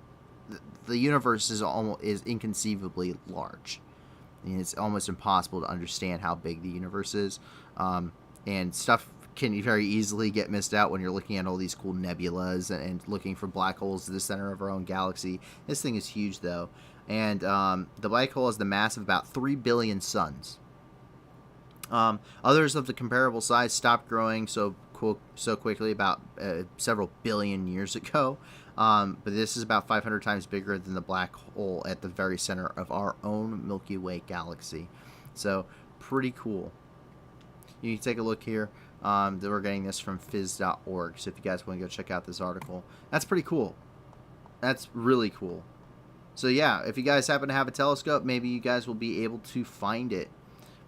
universe is inconceivably large. I mean, it's almost impossible to understand how big the universe is, and stuff can very easily get missed out when you're looking at all these cool nebulas and looking for black holes at the center of our own galaxy. This thing is huge, though, and the black hole has the mass of about 3 billion suns. Others of the comparable size stopped growing so quickly about several billion years ago, but this is about 500 times bigger than the black hole at the very center of our own Milky Way galaxy. So pretty cool. You can take a look here. We're getting this from phys.org, so if you guys want to go check out this article, that's pretty cool. That's really cool. So yeah, if you guys happen to have a telescope, maybe you guys will be able to find it.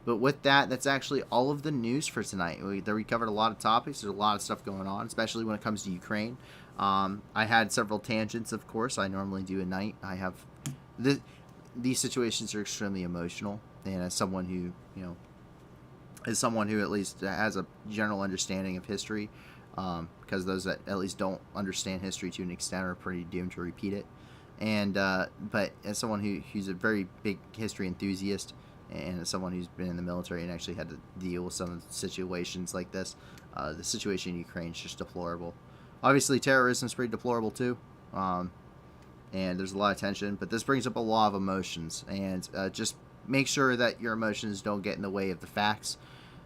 But with that, that's actually all of the news for tonight. We covered a lot of topics. There's a lot of stuff going on, especially when it comes to Ukraine. I had several tangents, of course. I normally do at night. I have these situations are extremely emotional, and as someone who at least has a general understanding of history, because those that at least don't understand history to an extent are pretty doomed to repeat it. And but as someone who's a very big history enthusiast, and as someone who's been in the military and actually had to deal with some situations like this, the situation in Ukraine is just deplorable. Obviously, terrorism is pretty deplorable too, and there's a lot of tension. But this brings up a lot of emotions, and just make sure that your emotions don't get in the way of the facts.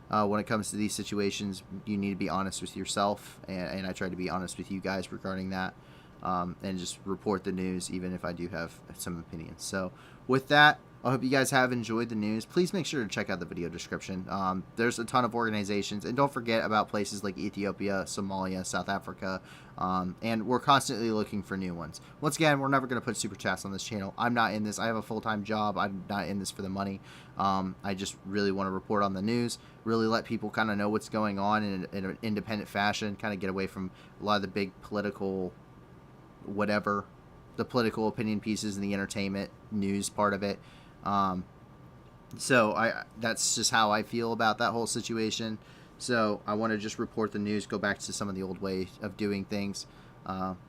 When it comes to these situations, you need to be honest with yourself, and I try to be honest with you guys regarding that, and just report the news, even if I do have some opinions. So with that, I hope you guys have enjoyed the news. Please make sure to check out the video description. There's a ton of organizations, and don't forget about places like Ethiopia, Somalia, South Africa, and we're constantly looking for new ones. Once again, we're never going to put super chats on this channel. I'm not in this. I have a full-time job. I'm not in this for the money. I just really want to report on the news, really let people kind of know what's going on in an independent fashion, kind of get away from a lot of the big political whatever, the political opinion pieces and the entertainment news part of it. So that's just how I feel about that whole situation. So I want to just report the news, go back to some of the old way of doing things.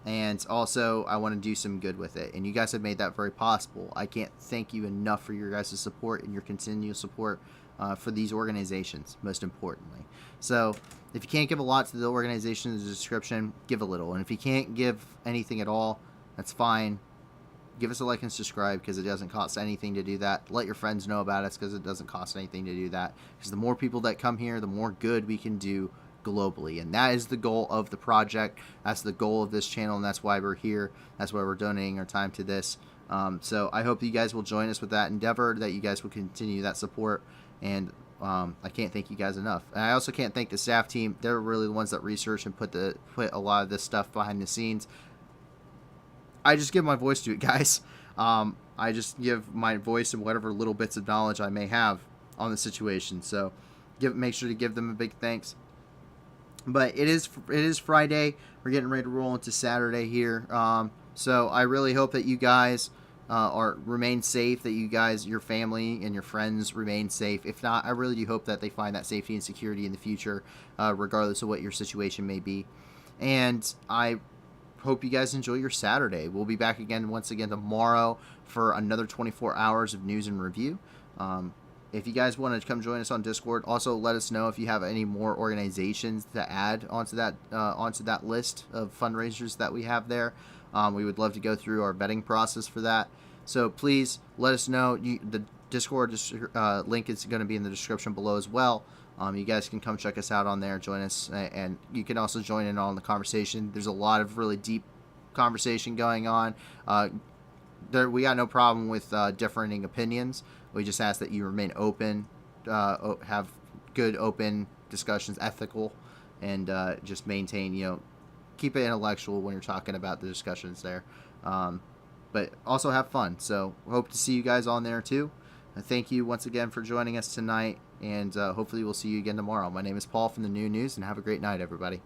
And also I want to do some good with it. And you guys have made that very possible. I can't thank you enough for your guys' support and your continual support for these organizations, most importantly. So if you can't give a lot to the organization in the description, give a little. And if you can't give anything at all, that's fine. Give us a like and subscribe, because it doesn't cost anything to do that. Let your friends know about us, because it doesn't cost anything to do that. Because the more people that come here, the more good we can do globally. And that is the goal of the project. That's the goal of this channel, and that's why we're here. That's why we're donating our time to this. So I hope you guys will join us with that endeavor, that you guys will continue that support. And I can't thank you guys enough. And I also can't thank the staff team. They're really the ones that research and put a lot of this stuff behind the scenes. I just give my voice to it, guys. I just give my voice and whatever little bits of knowledge I may have on the situation. So make sure to give them a big thanks. But it is Friday. We're getting ready to roll into Saturday here. So I really hope that you guys remain safe, that you guys, your family and your friends remain safe. If not, I really do hope that they find that safety and security in the future, regardless of what your situation may be. And I hope you guys enjoy your Saturday. We'll be back once again tomorrow for another 24 hours of news and review. If you guys want to come join us on Discord, also let us know if you have any more organizations to add onto that list of fundraisers that we have there. We would love to go through our vetting process for that. So please let us know. The Discord link is going to be in the description below as well. You guys can come check us out on there, join us, and you can also join in on the conversation. There's a lot of really deep conversation going on. We got no problem with differing opinions. We just ask that you remain open, have good open discussions, ethical, and just maintain, keep it intellectual when you're talking about the discussions there. But also have fun. So hope to see you guys on there too. Thank you once again for joining us tonight, and hopefully we'll see you again tomorrow. My name is Paul from the New News, and have a great night, everybody.